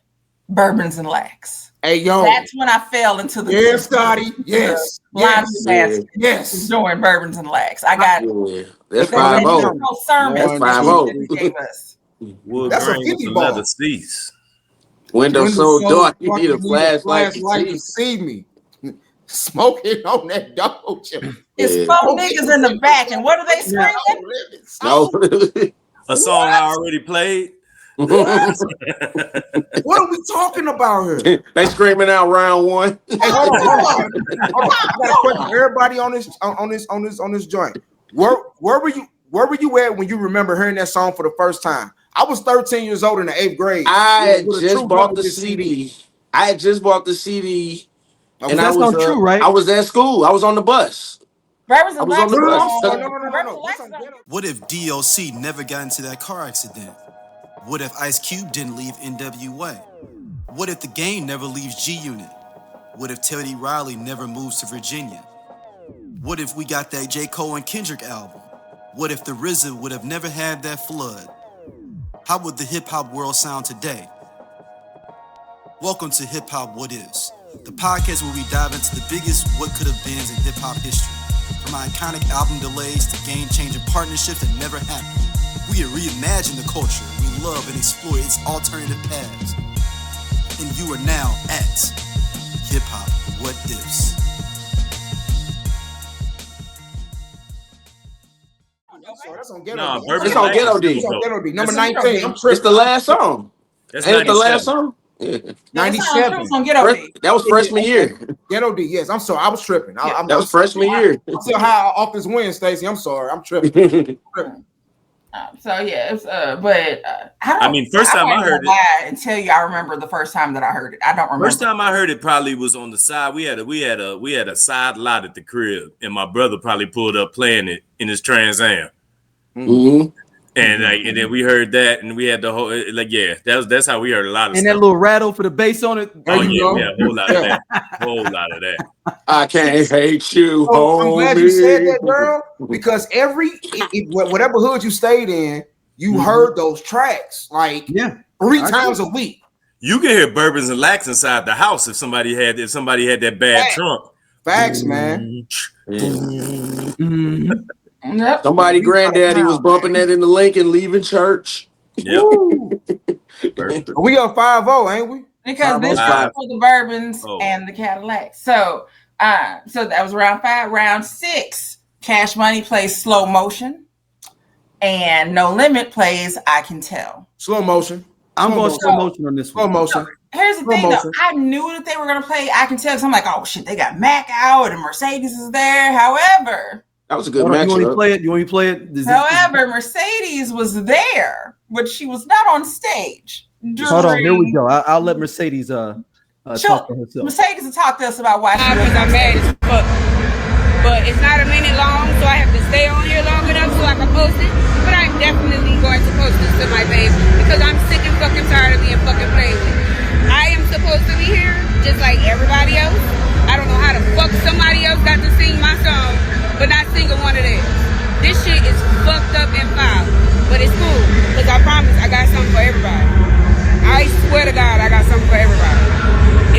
Bourbons and Lax. Hey, yo. That's when I fell into the Scotty. Yes. Yes. Doing Bourbons and Lax. I got that's 5-0. Sermons. That's 5-0. That's a 50 ball. Leather seats. Windows so dark, you need a flashlight to see me. Smoking on that dope. It's 4 niggas in the back, and what are they screaming? No. A song I already played. What are we talking about here? They screaming out round 1. Hey, hold on. I got a question. Everybody on this joint. Where were you at when you remember hearing that song for the first time? I was 13 years old in the 8th grade. I had just bought the CD. And that's not true, right? I was at school. I was on the bus. Bourbons and Lax. No. What if DOC never got into that car accident? What if Ice Cube didn't leave NWA? What if the Game never leaves G-Unit? What if Teddy Riley never moves to Virginia? What if we got that J. Cole and Kendrick album? What if the RZA would have never had that flood? How would the hip-hop world sound today? Welcome to Hip Hop What Is, the podcast where we dive into the biggest what could have beens in hip-hop history. From iconic album delays to game-changing partnerships that never happened. We reimagine the culture we love and explore its alternative paths. And you are now at Hip Hop What Ifs. That's on Ghetto No, D. Bourbons It's on Ghetto D. It's on Ghetto D. Number That's 19. I'm It's tripping. the last song. That's Ain't it the 97. last song? Yeah. 97. That was freshman year. Ghetto D. Yes, I'm sorry. I was tripping. That was freshman year. I'm still high off this win, Stacey. I'm sorry. I'm tripping. So yeah, it's I mean, first time I heard it, and tell you I remember the first time that I heard it. I don't remember. First time I heard it probably was on the side. We had a side lot at the crib, and my brother probably pulled up playing it in his Trans Am. Mm-hmm. And then we heard that, and we had the whole that's how we heard a lot of and stuff. that little rattle for the bass on it. Oh yeah, whole lot of that. I can't hate you. I'm glad you said that, girl, because whatever hood you stayed in, you heard those tracks like 3 times a week. You can hear Bourbons and Lax inside the house if somebody had that bad trunk Facts, man. Yep. Somebody granddaddy was bumping that in the Lincoln leaving church. Yep. We up 5-0, ain't we? Because this is for the bourbons and the Cadillacs. So that was round 5. Round 6, Cash Money plays Slow Motion, and No Limit plays I Can Tell. Slow motion. I'm going slow motion on this one. Slow motion. So, here's the thing, though. I knew that they were going to play I Can Tell because I'm like, oh shit, they got Mac out and Mercedes is there. However, that was a good You match. want me to play it? You want me to play it? However, Mercedes was there, but she was not on stage. Hold on, here we go. I'll let Mercedes talk to herself. Mercedes will talk to us about why she was I'm mad as fuck. But it's not a minute long, so I have to stay on here long enough so I can post it. But I'm definitely going to post this to my page because I'm sick and fucking tired of being fucking played with. I am supposed to be here just like everybody else. I don't know how the fuck somebody else got to sing my song, but not single one of theirs. This shit is fucked up and foul, but it's cool because I promise I got something for everybody. I swear to God, I got something for everybody.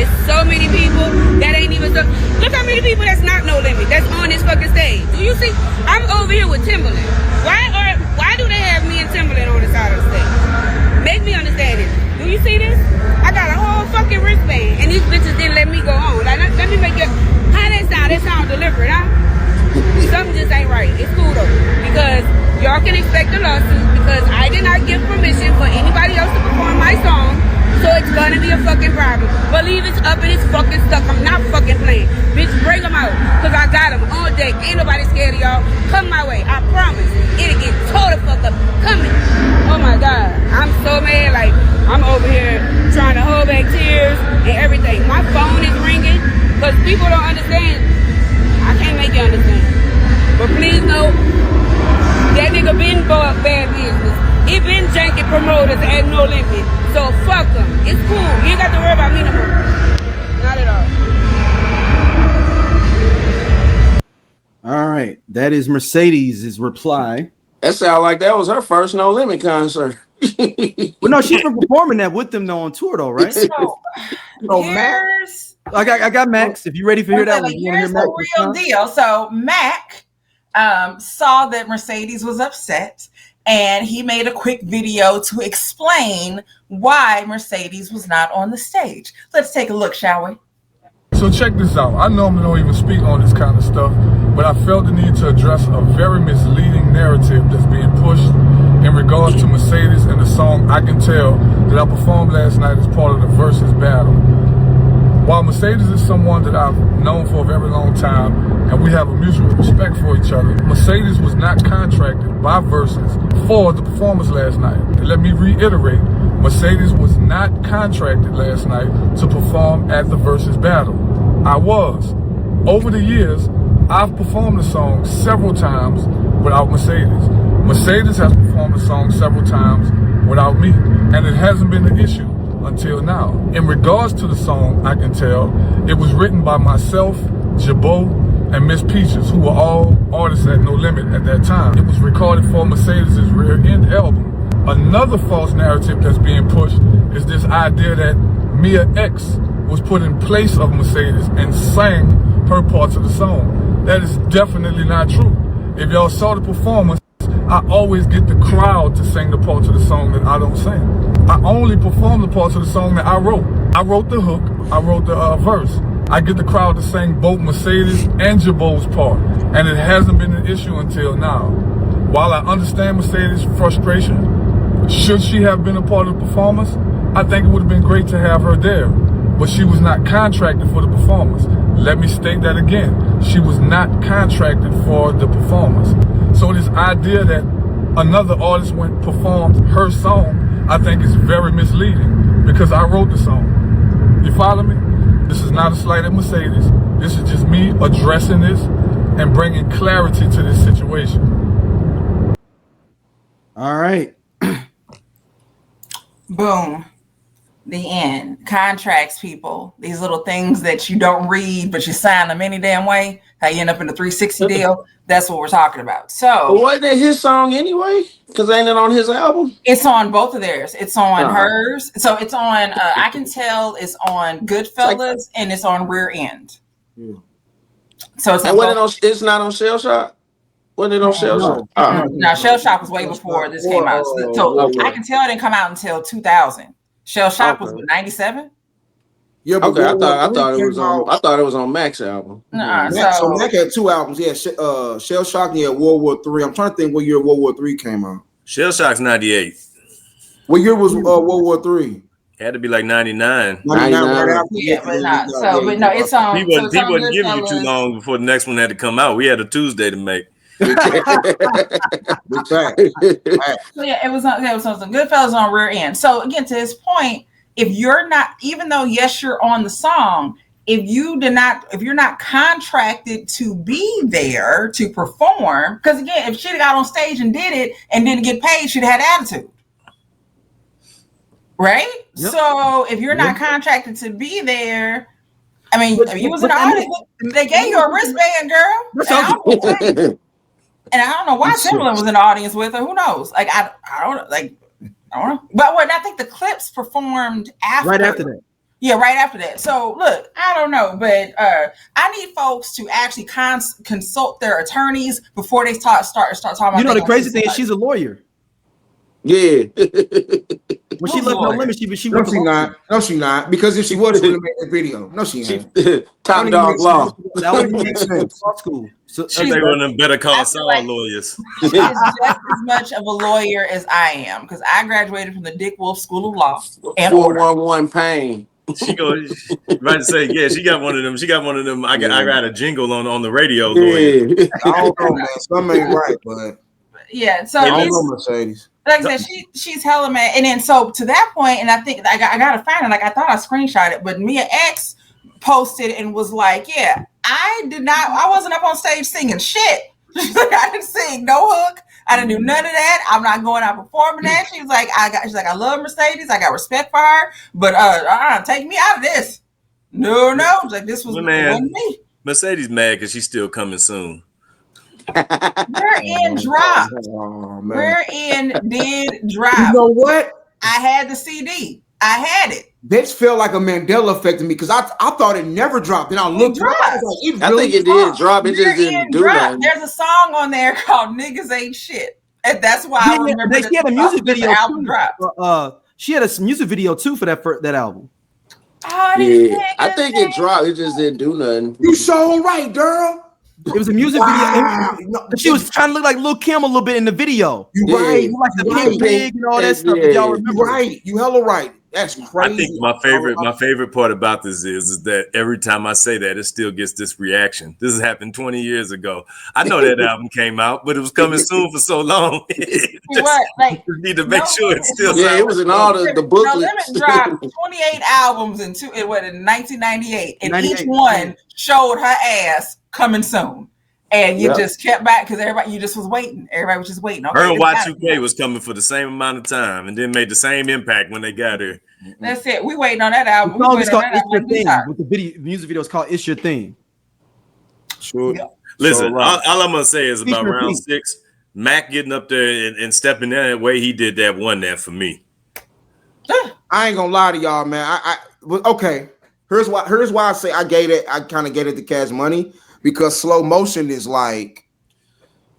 It's so many people that ain't even. Look how many people that's not No Limit that's on this fucking stage. Do you see? I'm over here with Timberland. Why do they have me and Timberland on the side of the stage? Make me understand it. Do you see this? I got a whole fucking wristband, and these bitches didn't let me go on. Like, let me make it. How that sound? That sound deliberate, huh? Something just ain't right. It's cool though, because y'all can expect a lawsuit because I did not give permission for anybody else to perform my song. So it's gonna be a fucking problem. Believe it's up and it's fucking stuck. I'm not fucking playing. Bitch, bring them out. Cause I got them on deck. Ain't nobody scared of y'all. Come my way. I promise. It'll get totally fucked up. Coming. Oh my God. I'm so mad. Like, I'm over here trying to hold back tears and everything. My phone is ringing because people don't understand. I can't make you understand. But please know, that nigga been bought bad business. He been janking promoters at No Limit. So fuck them. It's cool. You ain't got to worry about me no more. Not at all. All right. That is Mercedes' reply. That sound like that was her first No Limit concert. Well, no, she's been performing that with them though on tour though, right? So here's I got Max. If you're ready for hear that one, here's the real deal. So Mac saw that Mercedes was upset, and he made a quick video to explain why Mercedes was not on the stage. Let's take a look, shall we? So check this out. I normally don't even speak on this kind of stuff, but I felt the need to address a very misleading narrative that's being pushed in regards to Mercedes and the song I Can Tell that I performed last night as part of the Verzuz battle. While Mercedes is someone that I've known for a very long time and we have a mutual respect for each other, Mercedes was not contracted by Verzuz for the performance last night. And let me reiterate, Mercedes was not contracted last night to perform at the Verzuz battle. I was. Over the years, I've performed the song several times without Mercedes. Mercedes has performed the song several times without me, and it hasn't been an issue until now. In regards to the song I Can Tell, it was written by myself, Jabot, and Miss Peaches, who were all artists at No Limit at that time. It was recorded for Mercedes' Rear End album. Another false narrative that's being pushed is this idea that Mia X was put in place of Mercedes and sang her parts of the song. That is definitely not true. If y'all saw the performance, I always get the crowd to sing the parts of the song that I don't sing. I only perform the parts of the song that I wrote. I wrote the hook, I wrote the verse. I get the crowd to sing both Mercedes and Jabot's part, and it hasn't been an issue until now. While I understand Mercedes' frustration, should she have been a part of the performance, I think it would have been great to have her there, but she was not contracted for the performance. Let me state that again. She was not contracted for the performance. So this idea that another artist went performed her song, I think is very misleading because I wrote the song. You follow me? This is not a slight at Mercedes. This is just me addressing this and bringing clarity to this situation. All right. Boom. The end. Contracts, people. These little things that you don't read, but you sign them any damn way. How you end up in a 360 deal. That's what we're talking about. So, but wasn't it his song anyway? Because ain't it on his album? It's on both of theirs. It's on hers. So it's on, I Can Tell it's on Goodfellas and it's on Rear End. Yeah. So it's it's not on Shell Shock. Wasn't it on Shell Shock? No, Shell Shock was way before this came out. So I can tell it didn't come out until 2000. Shell Shock was 97. Yeah, but okay. I thought it was on Mac's album. So Mac had 2 albums. Yeah, Shell Shock. Yeah, World War III. I'm trying to think what year World War III came out. Shell Shock's 98. What year was World War III? Had to be like 99. 99. Yeah, but not. So, but no, it's on. People wouldn't give you too long before the next one had to come out. We had a Tuesday to make. So yeah, it was on some Goodfellas on Rear End. So again, to his point, if you're not, even though yes, you're on the song, if you're not contracted to be there to perform, because again, if she got on stage and did it and didn't get paid, she'd have had attitude. Right? Yep. So if you're not contracted to be there, I mean, if you was in the audience, they gave you a wristband, girl. And I don't know why Timberland was in the audience with her. Who knows? Like I don't know. But I think the Clips performed after. Right after that. Yeah, right after that. So look, I don't know, but I need folks to actually consult their attorneys before they start talking about. You know, the crazy thing is she's a lawyer. Yeah. When she left No Limit, she no, she not. No, she not. Because if she was, she would have made that video. No, she ain't. Top Dog Law. That would make sense. Law school. So they one of them Better Call Saul lawyers. She's just as much of a lawyer as I am, because I graduated from the Dick Wolf School of Law and 411 Pain. She goes right to say, yeah, she got one of them. She got one of them. I got a jingle on the radio. Lawyer. I don't know, man. Some ain't right, but yeah. So I don't know Mercedes. Like I said, she's hella mad. And then so to that point, and I think I gotta find it. Like I thought I screenshot it, but Mia X posted and was like, "Yeah, I wasn't up on stage singing shit. I didn't sing no hook. I didn't do none of that. I'm not going out performing that." She's like, I love Mercedes. I got respect for her, but take me out of this. No. Like this was me. Mercedes mad because she's still coming soon. We're in dropped. We're in did drop. You know what? I had the CD. I had it. This felt like a Mandela effect to me because I thought it never dropped. And I looked up. I think it did drop. It just didn't do that. There's a song on there called "Niggas Ain't Shit," and that's why I remember. She had a music video too. She had a music video too for that album. I think it dropped. It just didn't do nothing. You so right, girl. It was a music video. She was trying to look like Lil Kim a little bit in the video. You right. You like the pink pig and all that stuff. Y'all remember? Right. You hella right. That's crazy. I think my favorite part about this is that every time I say that, it still gets this reaction. This has happened 20 years ago. I know that album came out, but it was coming soon for so long. You need to make sure it's still. Yeah, it was in all the booklets. No Limit dropped 28 albums in 1998, and each one showed her ass coming soon. And you just kept back because you just was waiting. Everybody was just waiting. Okay, her and Y2K was coming for the same amount of time and then made the same impact when they got here. That's it. We waiting on that album. The song is called "It's Your Thing." With the music video is called "It's Your Thing." Sure. Yeah. Listen, all I'm gonna say is about round 6, Mac getting up there and stepping in that way he did that won that for me. I ain't gonna lie to y'all, man. Okay. Here's why I say I kind of gave it to Cash Money. Because slow motion is like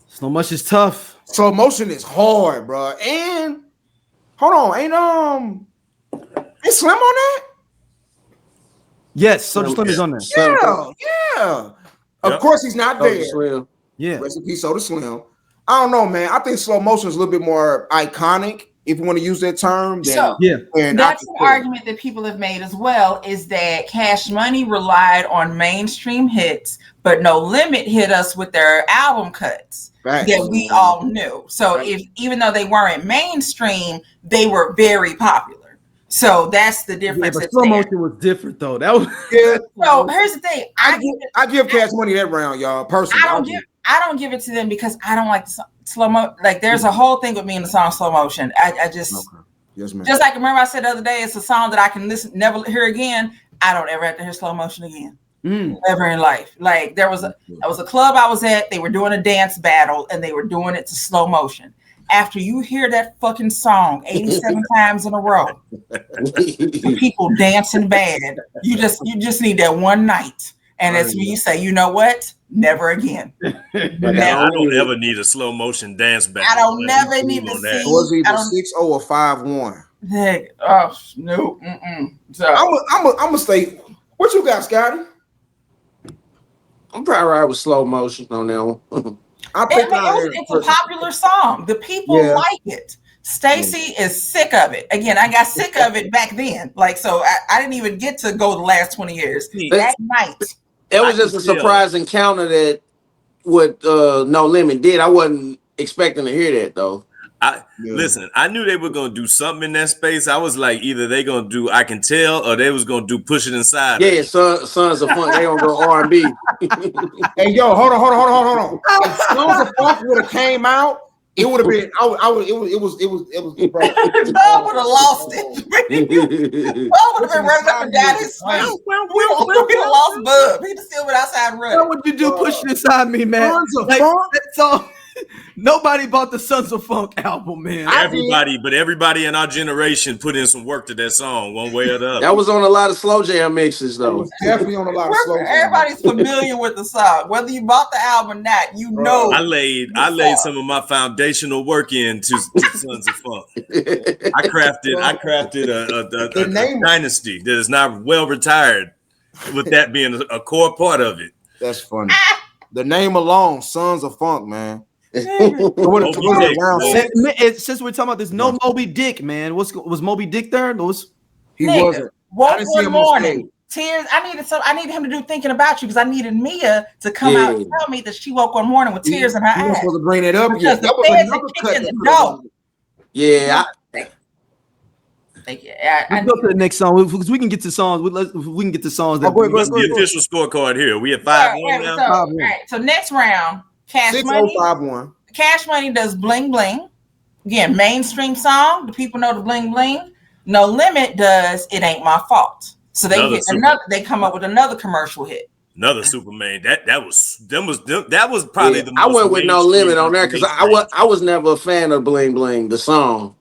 slow motion is tough. Slow motion is hard, bro. And hold on, ain't Slim on that? Yes, Soulja Slim is on there. Yeah. Of course he's not there. Slim. Yeah. Rest in peace, Soulja Slim. I don't know, man. I think slow motion is a little bit more iconic. If you want to use that term, then, that's an argument that people have made as well, is that Cash Money relied on mainstream hits, but No Limit hit us with their album cuts that we all knew. So even though they weren't mainstream, they were very popular. So that's the difference. Yeah, but slow motion was different though. That was So here's the thing. I give Cash Money that round, y'all. Personally, I don't give it to them because I don't like the slow mo. Like there's a whole thing with me in the song slow motion. I just yes, ma'am. Just like remember I said the other day, it's a song that I can never hear again. I don't ever have to hear slow motion again. Ever in life. Like there was a club I was at. They were doing a dance battle and they were doing it to slow motion. After you hear that fucking song 87 times in a row, people dancing bad. You just need that one night. And it's when you say, you know what? Never again. Never. I don't ever need a slow motion dance back. I don't never need to see. It was either 6-0 or 5-1. Oh, Snoop. So I'm gonna stay. What you got, Scotty? I'm probably right with slow motion on that one. It's a popular song. The people like it. Stacy is sick of it. Again, I got sick of it back then. Like, so I didn't even get to go the last 20 years. That night. It was just a surprising counter that what No Limit did. I wasn't expecting to hear that though. Listen, I knew they were gonna do something in that space. I was like, either they gonna do I Can Tell or they was gonna do Push It Inside. Yeah, Sons of Funk. They gonna go R&B. Hey, yo, hold on. If Sons of Funk would have came out, it would have been. It was. I would have lost it. I would have been running up and down his street. We would have lost Bubb. He'd still been outside running. What would you do pushing inside me, man? That's all. Nobody bought the Sons of Funk album, man. Everybody in our generation put in some work to that song, one way or the other. That was on a lot of slow jam mixes, though. It was definitely on a lot of slow jam. Everybody's familiar with the song, whether you bought the album or not. You know, I laid some of my foundational work into Sons of Funk. I crafted a dynasty that is not well retired, with that being a core part of it. That's funny. The name alone, Sons of Funk, man. Since we're talking about this, no Moby Dick, man. Was Moby Dick there? He wasn't. Woke one morning, tears. I needed him to do Thinking About You because I needed Mia to come out and tell me that she woke one morning with tears in her eyes. Supposed to bring it up. Because the feds are kicking the door. Yeah. Let's go to the next song because we can get to songs. We can get to songs. Go ahead. The official scorecard here. We at 5-1 now. So next round, Cash Money. 6-0-5-1. Cash Money does Bling Bling. Again, mainstream song. The people know the Bling Bling. No Limit does It Ain't My Fault. So they come up with another commercial hit. Another Superman. That was probably the most. I went with No Limit on that because I was never a fan of Bling Bling, the song.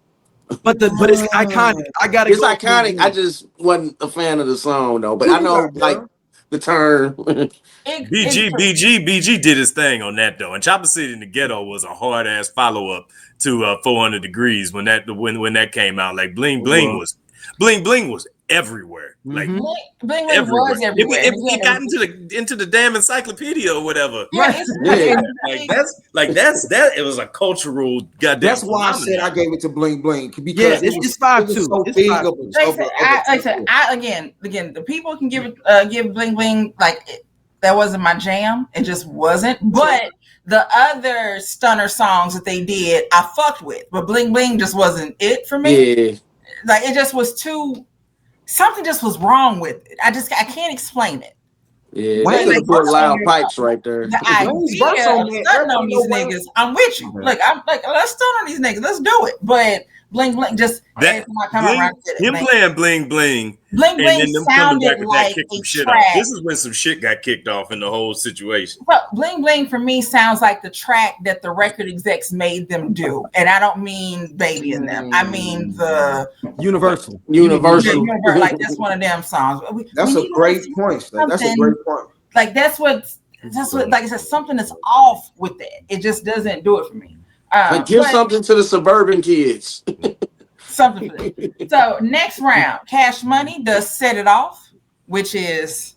But it's iconic. It's iconic. I just wasn't a fan of the song though. But I know like the term. BG did his thing on that though, and Chopper City in the Ghetto was a hard ass follow up to 400 Degrees when that came out. Like Bling Bling was everywhere. Like Bling Bling was everywhere. It got into the damn encyclopedia or whatever. That's it was a cultural goddamn. That's why phenomenon. I said I gave it to Bling Bling because it's 5-2. So big of again, the people can give Bling Bling that wasn't my jam. It just wasn't. But the other stunner songs that they did, I fucked with. But Bling Bling just wasn't it for me. Yeah. Like it just was too. Something just was wrong with it. I can't explain it. Yeah, they put loud pipes right there. The idea of stunning on these niggas, I'm with you. Look, I'm like, let's stun on these niggas. Let's do it. But Bling Bling just playing Bling Bling. Bling Bling sounded like a track. This is when some shit got kicked off in the whole situation. But Bling Bling for me sounds like the track that the record execs made them do, and I don't mean Baby in them. I mean the Universal. Like that's one of them songs. That's a great point. That's a great point. Like that's what like I said, something that's off with that. It just doesn't do it for me. Give something to the suburban kids. Something for them. So next round, Cash Money does Set It Off, which is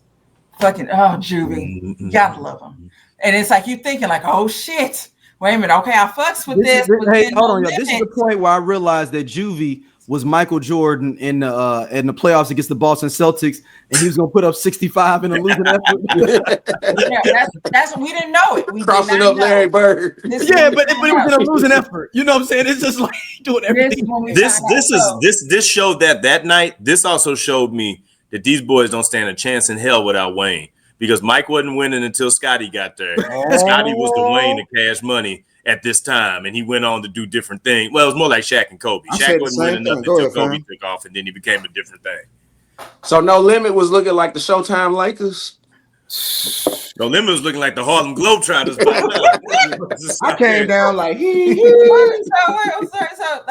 fucking Juvie. You gotta love him. And it's like you thinking like, oh shit. Wait a minute. Okay, I fucks with this. Hold on, y'all. This is the point where I realized that Juvie was Michael Jordan in the playoffs against the Boston Celtics, and he was gonna put up 65 in a losing effort. That's we didn't know it. We crossing up Larry Bird. But it was in a losing effort. You know what I'm saying? It's just like doing everything. This showed that night. This also showed me that these boys don't stand a chance in hell without Wayne, because Mike wasn't winning until Scotty got there. Scotty was the Wayne of Cash Money at this time, and he went on to do different things. Well, it was more like Shaq and Kobe. Shaq wasn't winning nothing until Kobe took off, and then he became a different thing. So No Limit was looking like the Showtime Lakers. No Limit was looking like the Harlem Globetrotters. I came down like So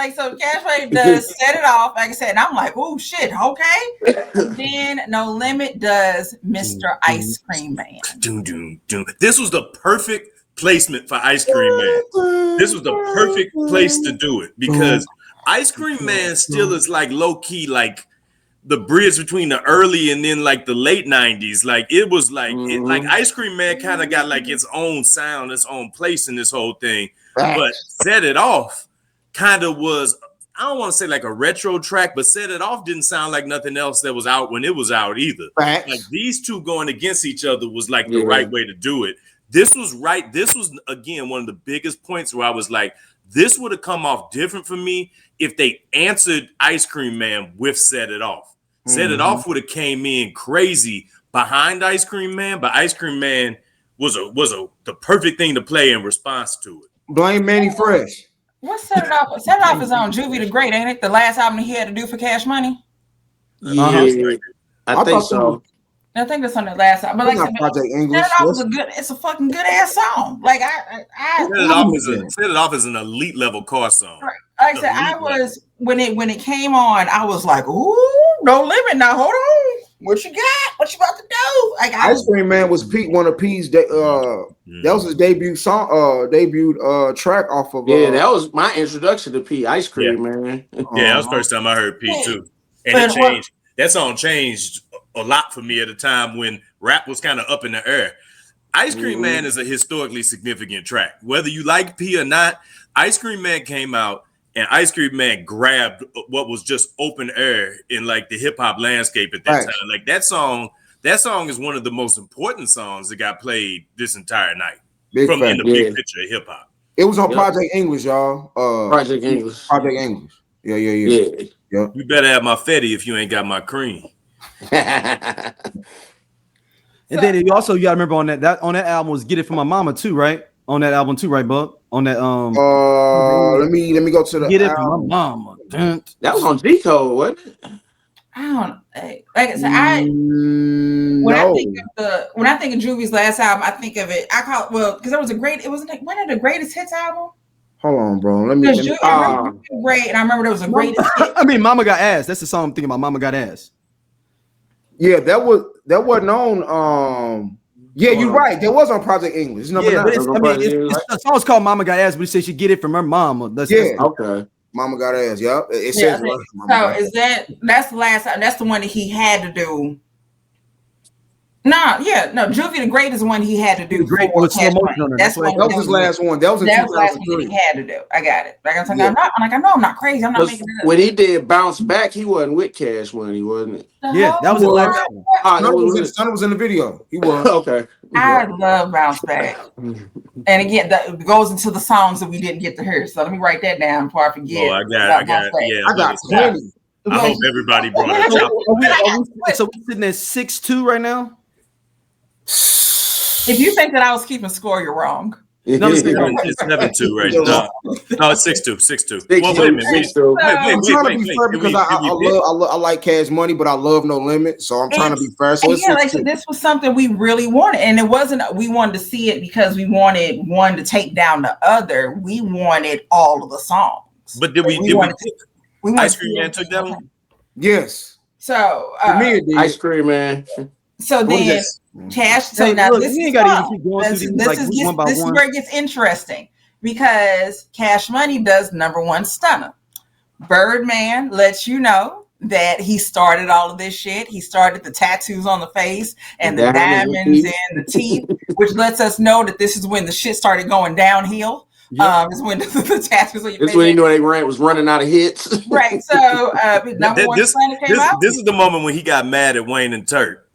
Like, so Cash Money does Set It Off, like I said, and I'm like, oh shit, okay. And then No Limit does Mr. Ice Cream Man. This was the perfect placement for Ice Cream Man. This was the perfect place to do it because Ice Cream Man still is like low key, like the bridge between the early and then like the late 90s. Like it was like like Ice Cream Man kind of got like its own sound, its own place in this whole thing. But Set It Off kind of was, I don't want to say like a retro track, but Set It Off didn't sound like nothing else that was out when it was out either. Like these two going against each other was like the right way to do it. This was right. This was, again, one of the biggest points where I was like, this would have come off different for me if they answered Ice Cream Man with Set It Off. Set It Off would have came in crazy behind Ice Cream Man, but Ice Cream Man was the perfect thing to play in response to it. Blame Manny Fresh. What's Set It Off? Set It Off is on Juvie the Great, ain't it? The last album he had to do for Cash Money? Yeah, I think so. I think that's on the last album. But like Project English. Set It Off was it's a fucking good ass song. Like Set It Off is an elite level car song. Right. Like I said, I was when it came on, I was like, ooh, No Limit. Now hold on. What you got? What you about to do? Like Ice Cream Man was one of P's that was his debut song, debut track off of that was my introduction to P. Ice Cream Man. Yeah, that was the first time I heard P too. And it changed. That song changed a lot for me at a time when rap was kind of up in the air. Ice Cream Man is a historically significant track. Whether you like P or not, Ice Cream Man came out and Ice Cream Man grabbed what was just open air in like the hip hop landscape at that time. Like that song is one of the most important songs that got played this entire night in the big picture of hip hop. It was on Project English, y'all. Project English. Yeah. You better have my Fetty if you ain't got my cream. And then you gotta remember on that album was Get It From My Mama too, right? On that album too, right, Bubb? On that let me go to the Get It From My Mama. That was on G Code, wasn't it? I don't like I said, when I think of Juvie's last album, I think of it. I call it because it was like one of the greatest hits album. Hold on, bro. Let me great, and I remember there was a greatest hit. I mean, Mama Got Ass. That's the song I'm thinking about. Mama Got Ass. Yeah, that wasn't on. Yeah, you're right. That was on Project English. It's number 9. The song's called Mama Got Ass, but it says she get it from her mama. Okay. Mama Got Ass. Yep. It says. So is that's the last? That's the one that he had to do. Juvie the Great is the one he had to do. Great with slow motion on her. That was his last one. That was in 2003. He had to do. I got it. Like I know I'm not crazy. I'm not making it up. When he did Bounce Back, he wasn't with Cash Money, wasn't it? Yeah, that was the last album. Son was in the video. He was. Okay. I love Bounce Back. And again, that goes into the songs that we didn't get to hear. So let me write that down before I forget. Oh, I got it. Yeah, I got plenty. I hope everybody brought it. So we're sitting at 6-2 right now. If you think that I was keeping score, you're wrong. No, it's 7-2 right now. No, it's 6-2. 6-2. Well, wait a minute. I'm trying to be fair because I like Cash Money, but I love No Limit, so I'm trying to be fair. So this was something we really wanted, and it wasn't. We wanted to see it because we wanted one to take down the other. We wanted all of the songs. But did we Ice Cream Man took that one? Yes. So Ice Cream Man. So then Cash. So now this is where it gets interesting because Cash Money does number 1 stunner. Birdman lets you know that he started all of this shit. He started the tattoos on the face and the diamonds and the teeth, which lets us know that this is when the shit started going downhill. Is when the tattoos on your face. This is when you know they was running out of hits. Right. So number 1 stunner came out. This is the moment when he got mad at Wayne and Turk.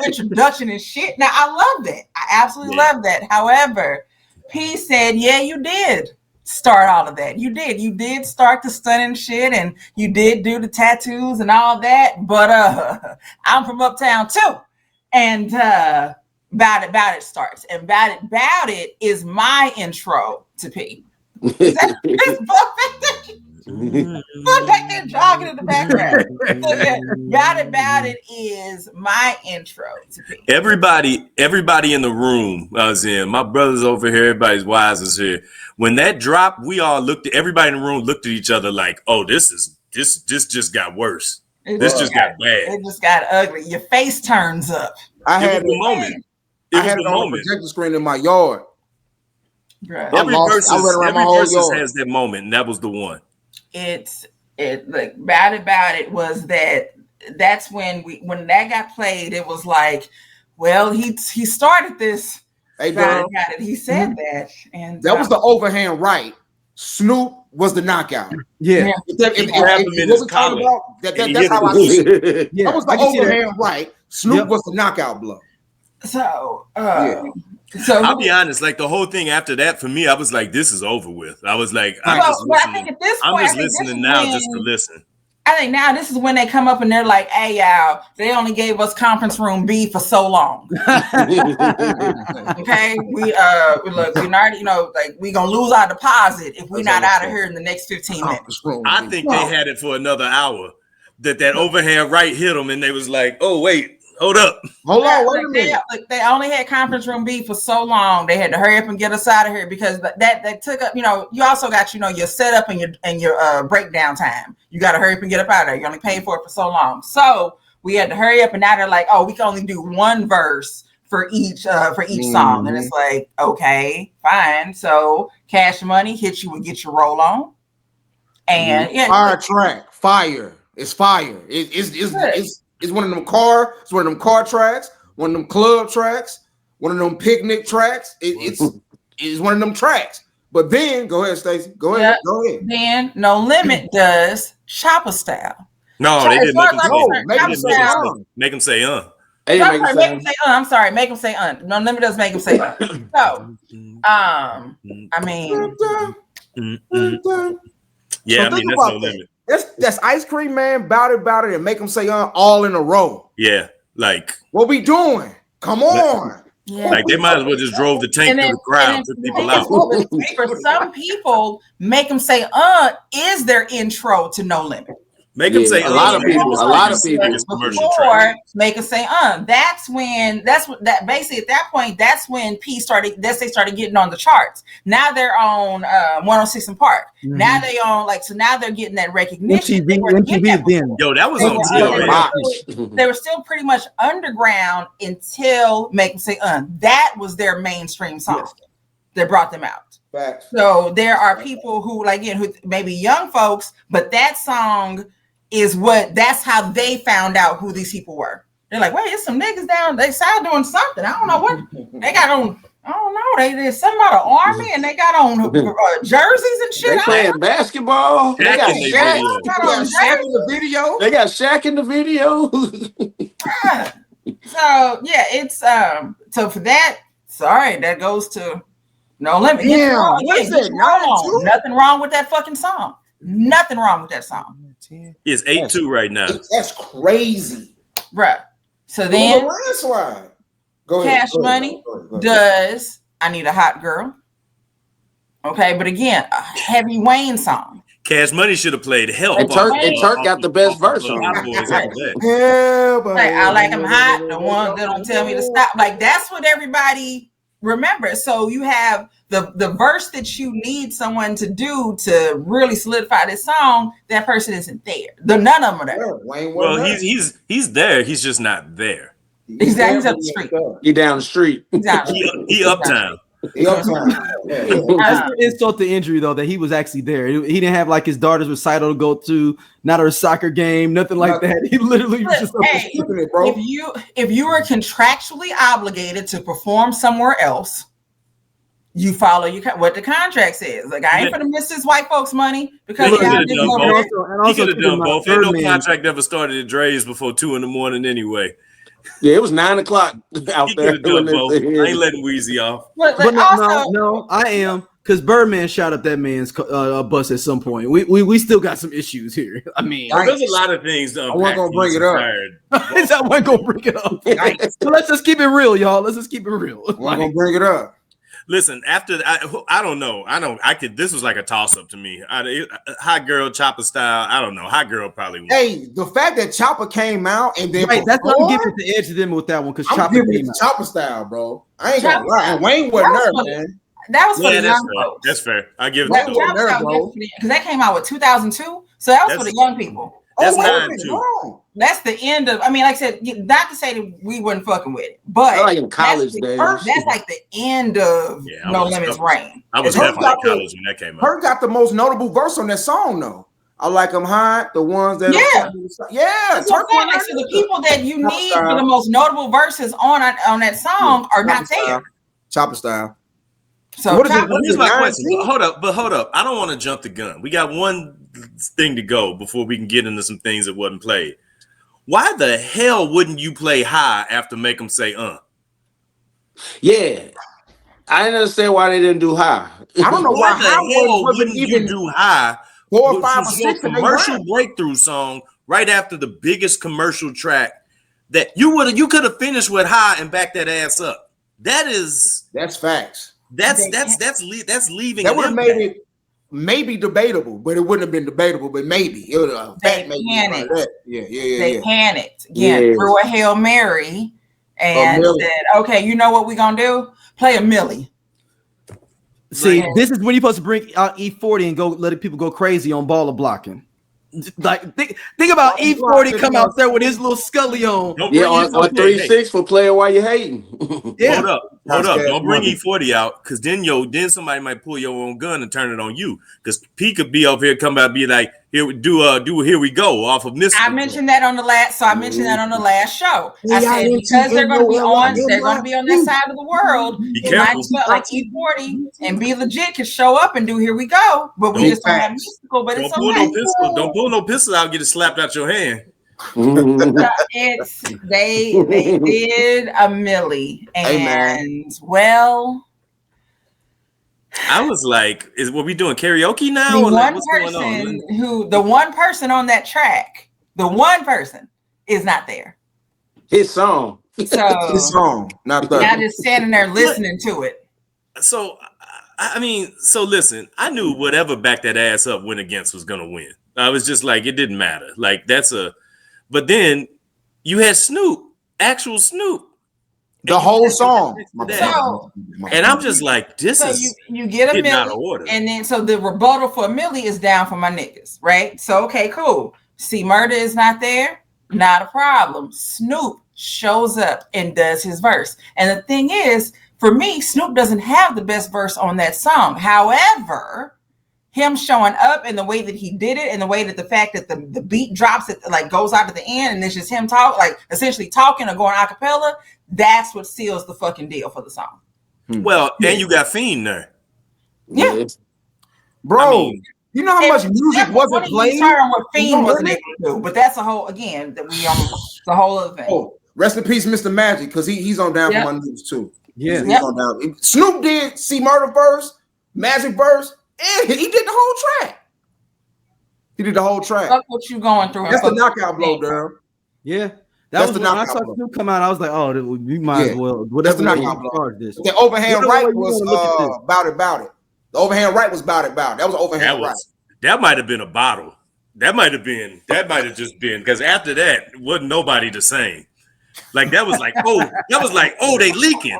Introduction and shit. Now I love that. I absolutely love that. However, P said, "Yeah, you did start all of that. You did start the stunning shit, and you did do the tattoos and all that. But I'm from Uptown too, and About It starts, and About It is my intro to P." Back there jogging in the background. So yeah, Got It About It is my intro to P. Everybody in the room I was in, my brother's over here, everybody's wise is here. When that dropped, we all everybody in the room looked at each other like, oh, this just got worse. This just got bad. It just got ugly. Your face turns up. I had the moment. I had it on the projector screen in my yard. Right. Every versus has that moment, and that was the one. Like Bad About It was that's when that got played, it was like, well, he started this. Hey, bro. He said that. And that was the overhand right. Snoop was the knockout. Yeah. That's how I see it. That was the overhand right. Snoop was the knockout blow. So, So I'll be honest, like the whole thing after that for me, I was like, this is over with. I was like, I'm just listening now just to listen. I think now this is when they come up and they're like, hey, y'all, they only gave us conference room B for so long. Okay. We already, like we gonna lose our deposit if we're not out of here in the next 15 minutes. I think they had it for another hour. That overhand right hit them and they was like, oh wait. Hold on, wait a minute. They only had conference room B for so long. They had to hurry up and get us out of here because that took up. You also got your setup and your breakdown time. You got to hurry up and get up out of there. You only paid for it for so long, so we had to hurry up. And now they're like, oh, we can only do one verse for each song, and it's like, okay, fine. So Cash Money hits you and get your roll on, and fire. It's fire. It's one of them car. It's one of them car tracks. One of them club tracks. One of them picnic tracks. It's one of them tracks. But then go ahead, Stacey. Go ahead. Then No Limit does Chopper Style. No, they didn't make him say Make him say I'm sorry. Make him say No Limit does make him say So, I mean, yeah, I mean that's No Limit. That's Ice Cream Man, About It, and Make Them Say all in a row. Yeah, like what we doing? Come on. Yeah. Like they might as well just drove the tank through the crowd, took people out. For some people, Make Them Say is their intro to No Limit. Make them say a lot of people. Before Make them say basically at that point, that's when P started. They started getting on the charts. Now they're on 106 and Park. Mm-hmm. Now they on now they're getting that recognition. MTV then. Yo, that was on TV. They were still pretty much underground until Make them say That was their mainstream song that brought them out. Facts. So there are people who who maybe young folks, but that song is that's how they found out who these people were. They're like, wait, there's some niggas down. They started doing something. I don't know what they got on. I don't know. They something about an army and they got on jerseys and shit. They playing basketball. They got Shaq in the video. They got Shaq in the video. So yeah, it's so for that. Sorry, that goes to No Limit. Yeah, nothing wrong with that fucking song. Nothing wrong with that song. It's 8-2 right now. That's crazy, bruh. So then go Cash Money does I Need a Hot Girl. Okay, but again, a heavy Wayne song. Cash Money should have played Help. And Turk got the best verse on it. I like them hot, the ones that don't tell me to stop. Like that's what everybody remembers. So you have the verse that you need someone to do to really solidify this song. That person isn't there. None of them are there. Well, he's there. He's just not there. He's up the street. He down the street. He uptown. That's insult to injury though that he was actually there. He didn't have like his daughter's recital to go to, not her soccer game, nothing like that. He literally was just if you were contractually obligated to perform somewhere else, you follow what the contract says. Like I ain't gonna miss this white folks' money because he could have done both. Ain't no contract ever started at Dre's before 2 a.m. anyway. Yeah, it was 9 o'clock out there. I ain't letting Weezy off. But no, I am because Birdman shot up that man's bus at some point. We still got some issues here. I mean, there's a lot of things. I wasn't gonna bring it up. I wasn't gonna bring it up. So let's just keep it real, y'all. Let's just keep it real. I'm gonna bring it up. Listen, after I don't know. This was like a toss up to me. Hot Girl, Chopper Style. I don't know. Hot Girl probably won. Hey, the fact that Chopper came out and then That's what I'm giving the edge to them with that one because Chopper giving came it out. Chopper Style, bro. I ain't gonna lie. And Wayne wasn't there, man. That was for the young fair. folks. That's fair. I give it That to was them. there, bro. Because that came out with 2002, so that was for the young people. That's wait a 9 minute, too. hold on. That's the end of. I mean, like I said, not to say that we wasn't fucking with it, but like in college days. That's like the end of No Limits reign. I was Herc definitely in got the- college when that came out. Herc got the most notable verse on that song, though. I like them hot, the ones that yeah. That's what I'm saying. Like, so the people that you need for the most notable verses on that song are not there. Chopper Style. So Here's my question. Hold up. I don't want to jump the gun. We got one thing to go before we can get into some things that wasn't played. Why the hell wouldn't you play High after Make Them Say Yeah. I didn't understand why they didn't do High. I don't know why why the hell wasn't wouldn't even you do High? 4 or which 5 or was your 6 and they commercial ran. breakthrough song right after the biggest commercial track that you could have finished with High and back that ass up. That's facts. That's leaving. That would have made it maybe debatable, but it wouldn't have been debatable. But maybe it would have. They panicked. Yeah. Panicked again. Threw a Hail Mary and said, "Okay, you know what we gonna do? Play a Millie." See, this is when you're supposed to bring out E40 and go let people go crazy on baller blocking. Like think about E40 come out there with his little Scully on. On 3-6 for playing while you're hating. Hold up. Don't bring E40 out because then somebody might pull your own gun and turn it on you. Because P could be up here, come out, be like, here we go off of Mr. I mentioned that on the last. So I mentioned that on the last show. I said because they're going to be on that side of the world. It might as well like E40 and Be Legit can show up and do Here We Go, but we just don't have mystical. But it's okay. Don't pull no pistol out, get it slapped out your hand. They did a Millie, and well, I was like, "Is what we doing karaoke now?" The or one what's person the one person on that track, the one person is not there. His song, his song, not that. Not just standing there listening to it. So, I mean, listen, I knew whatever back that ass up went against was gonna win. I was just like, it didn't matter. Like but then you had Snoop, actual Snoop. The whole song. And I'm just like, this is you get a Millie, and then so the rebuttal for a Millie is down for my niggas, right? So okay, cool. See, Murder is not there, not a problem. Snoop shows up and does his verse. And the thing is, for me, Snoop doesn't have the best verse on that song. However, him showing up and the way that he did it and the way that the fact that the beat drops, it like goes out at the end and it's just him essentially talking or going a cappella, that's what seals the fucking deal for the song. Well, and you got Fiend there. Yeah. Bro, I mean, you know how much music wasn't played? What Fiend wasn't able to do, but that's a whole, again, that we on the whole other thing. Oh, rest in peace, Mr. Magic, because he's on down for my news too. Yeah. He's on down. Snoop did See Murder verse, Magic verse, and he did the whole track. He did the whole track. Fuck what you going through. That's the knockout blow, Darryl. Yeah. That's the knockout. When I saw Snoop come out, I was like, "Oh, we might as well." Whatever. That's the knockout blow. The overhand right was about it. The overhand right was about it. That was overhand right. That might have been a bottle. That might have just been because after that, wasn't nobody the same. Like that was like, oh, they leaking.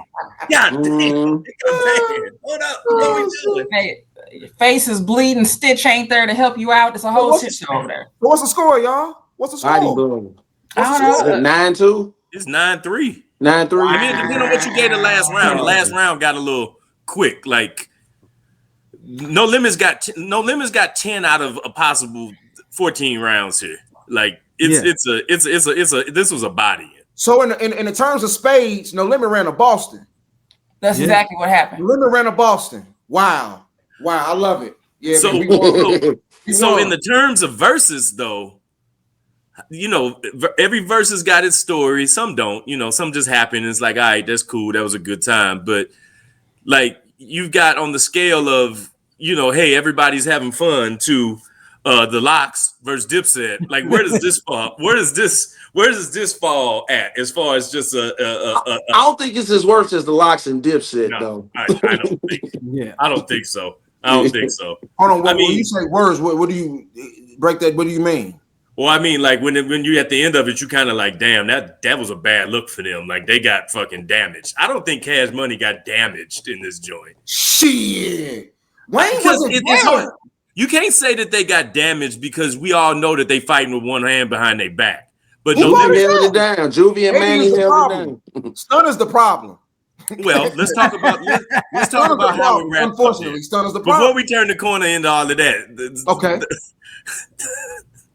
God damn. Hold up. What we doing? Hey, your face is bleeding. Stitch ain't there to help you out. It's a whole shit show over there. What's the score, y'all? What's the score? I don't know. 9-2. It's 9-3. 9-3. I mean, depending on what you gave the last round. The last round got a little quick. Like No Limits got 10 out of a possible 14 rounds here. Like this was a body. So in the terms of spades, No Limit ran to Boston. That's exactly what happened. No Limit ran to Boston. Wow, I love it. Yeah. So in the terms of verses, though, you know, every verse has got its story. Some don't. You know, some just happen. It's like, all right, that's cool. That was a good time. But like you've got on the scale of, you know, hey, everybody's having fun to, the Locks versus Dipset. Like, where does this fall? Where does this fall at as far as just I don't think it's as worse as the Locks and Dipset though. I don't think. Yeah, I don't think so. I don't think so. Hold on. When you say words, what do you break that? What do you mean? Well, I mean, like when you at the end of it, you kind of like, damn, that was a bad look for them. Like they got fucking damaged. I don't think Cash Money got damaged in this joint. Shit, Wayne wasn't damaged. You can't say that they got damaged because we all know that they fighting with one hand behind their back. But Who held it down? Juvie and Manny held it down. Stunner's the problem. Well, let's talk about how it wrapped. Unfortunately, Stunner's the problem. Before we turn the corner into all of that, okay.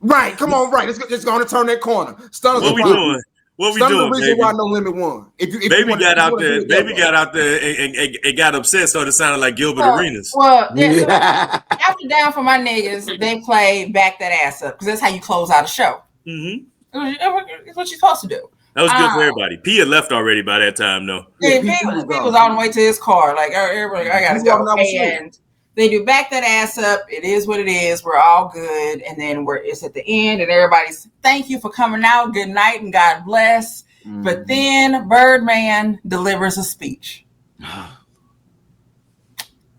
Right, come on, right. Let's go on and turn that corner. Stunner's what we doing? What we Stunner's doing? The reason why No Limit won. Baby got out there and got upset, started sounding like Gilbert Arenas. Well, after Down for My Niggas, they play Back That Ass Up because that's how you close out a show. Mm-hmm. It's what you're supposed to do. That was good for everybody. P had left already by that time, though. Yeah, P was on the way to his car. Like, everybody, I gotta go. And they do Back That Ass Up. It is what it is. We're all good. And then it's at the end, and everybody's thank you for coming out. Good night and God bless. Mm-hmm. But then Birdman delivers a speech.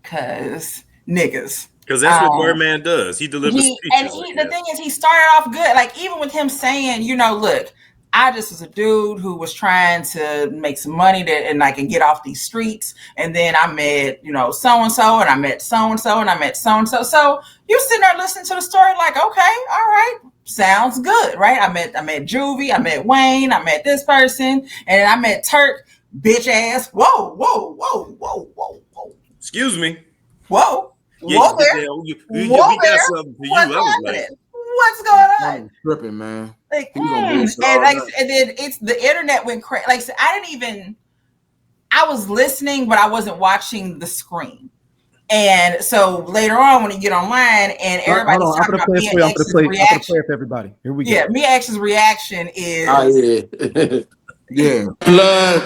Cause niggas. Because that's what Birdman does. He delivers speeches. And the thing is, he started off good. Like, even with him saying, look, I just was a dude who was trying to make some money and I can get off these streets. And then I met, so-and-so, and I met so-and-so, and I met so-and-so. So you're sitting there listening to the story like, okay, all right, sounds good, right? I met Juvie, I met Wayne, I met this person, and I met Turk, bitch ass. Whoa. Excuse me. Whoa. Yeah, whoa there. We got something for you. I was like, what's going on? Tripping, man. Like, and then it's the internet went crazy. Like, I was listening, but I wasn't watching the screen. And so later on, when you get online and everybody's talking about Mia X's reaction. I'm gonna play it for everybody. Here we go. Yeah, Mia X's reaction is. Yeah. Blood.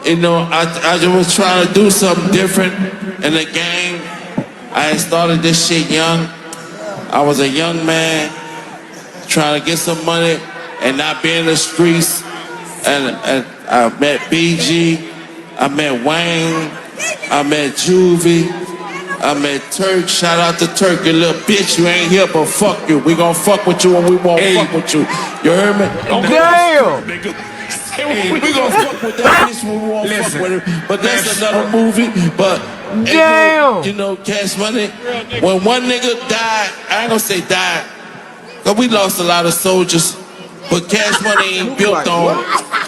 I just was trying to do something different in the game. I had started this shit young. I was a young man trying to get some money and not be in the streets. And I met BG, I met Wayne, I met Juvie, I met Turk. Shout out to Turk, you little bitch. You ain't here, but fuck you. We gonna fuck with you and we won't fuck with you. You heard me? Damn! We gonna fuck with that bitch when we won't fuck with her. But that's another movie. But damn, Cash Money. When one nigga died, I ain't gonna say died, cause we lost a lot of soldiers. But Cash Money ain't built on.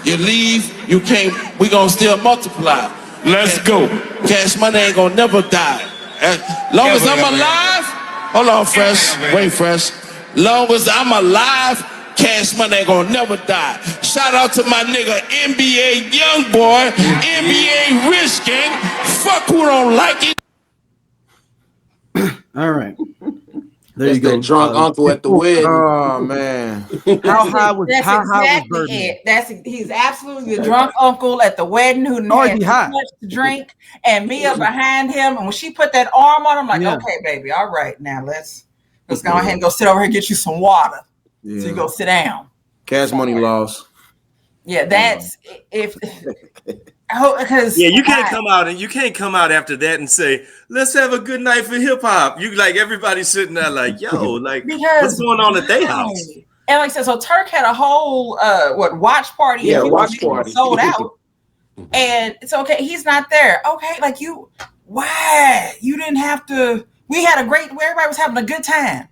You leave, you can't. We gonna still multiply. Let's go. Cash Money ain't gonna never die. As long as I'm alive. Hold on, Fresh. Wait, Fresh. Long as I'm alive, Cash Money ain't gonna never die. Shout out to my nigga NBA Youngboy, NBA Rich Gang. Fuck who don't like it. All right. There That's you go. That drunk uncle at the wedding. Oh man. How high was it. He's absolutely the drunk uncle at the wedding who had too much to drink, and Mia behind him. And when she put that arm on him, like, okay, baby, all right, now let's go ahead and go sit over here and get you some water. Yeah. So you go sit down. Cash Money lost. Yeah, that's because you can't come out after that and say, let's have a good night for hip hop. You like everybody's sitting there like, yo, like what's going on at their house? And like I said, so Turk had a whole watch party. Yeah, watch party sold out. And it's okay, he's not there. Okay, like why? You didn't have to. We had everybody was having a good time.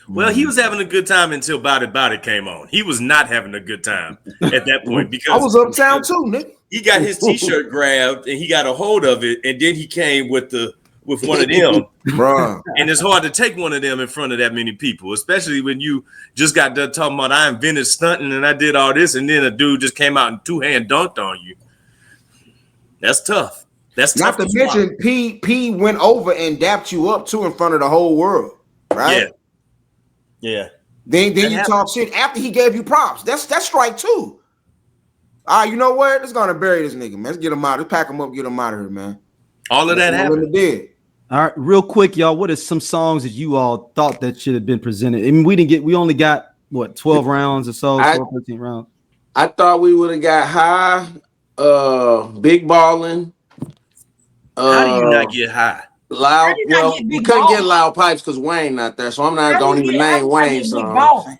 Well, he was having a good time until Body came on. He was not having a good time at that point because I was uptown too, nigga. He got his t-shirt grabbed and he got a hold of it, and then he came with one of them. Bruh. And it's hard to take one of them in front of that many people, especially when you just got done talking about I invented stunting and I did all this, and then a dude just came out and two-hand dunked on you. That's tough. That's not tough to mention P went over and dapped you up too in front of the whole world, right? Yeah. Then you talk shit after he gave you props. That's strike two. All right, you know what? Let's go and bury this nigga, man. Let's get him out. Let's pack him up, get him out of here, man. All of that happened. All right, real quick, y'all. What are some songs that you all thought that should have been presented? I mean, we only got what 12 rounds or so, 13 rounds. I thought we would have got high, big ballin'. How do you not get high? Loud. Well, we couldn't get Loud Pipes because Wayne not there, so I'm not going to even name Wayne songs.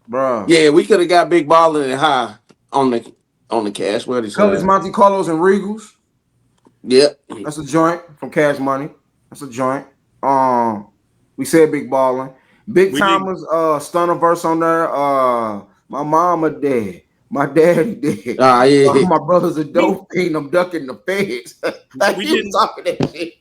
Bro. Yeah, we could have got big ballin' and high on the Cash Money side. Colors, Monte Carlos, and Regals. Yep. That's a joint from Cash Money. That's a joint. We said big ballin'. Big Timers, stunner verse on there. My mama dead. My daddy dead. Yeah. My brother's a dope fiend. I'm ducking the feds. Like we didn't talking that shit.